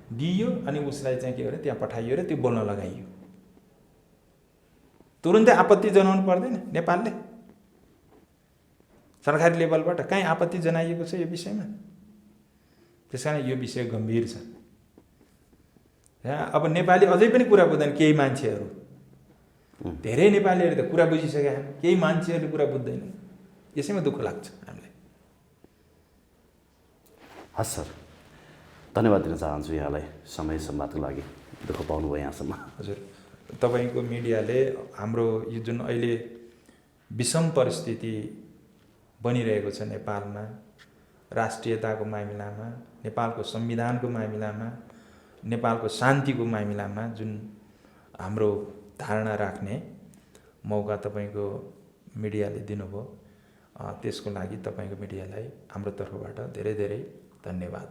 S1: दिइयो अनि उसलाई चाहिँ के गर्यो, त्यहाँ पठाइयो र त्यो बोल्न लगाइयो। तुरुन्तै आपत्ति जनाउनु पर्दैन नेपालले, सरकारी लेभलबाट कहीँ आपत्ति जनाइएको छ यो विषयमा। त्यस कारण यो विषय गम्भीर छ। अब नेपाली अझै पनि कुरा बुझ्दैन, केही मान्छेहरू, धेरै नेपालीहरू त कुरा बुझिसकेका छन्, केही मान्छेहरूले कुरा बुझ्दैनन्। यसैमा दुःख लाग्छ हामीलाई।
S2: हस् सर, धन्यवाद दिन चाहन्छु यहाँलाई समय संवादको लागि, दुःख पाउनुभयो यहाँसम्म।
S1: हजुर, तपाईँको मिडियाले हाम्रो यो जुन अहिले विषम परिस्थिति बनिरहेको छ नेपालमा, राष्ट्रियताको मामिलामा, नेपालको संविधानको मामिलामा, नेपालको शान्तिको मामिलामा जुन हाम्रो धारणा राख्ने मौका तपाईँको मिडियाले दिनुभयो, त्यसको लागि तपाईँको मिडियालाई हाम्रो तर्फबाट धेरै धेरै धन्यवाद।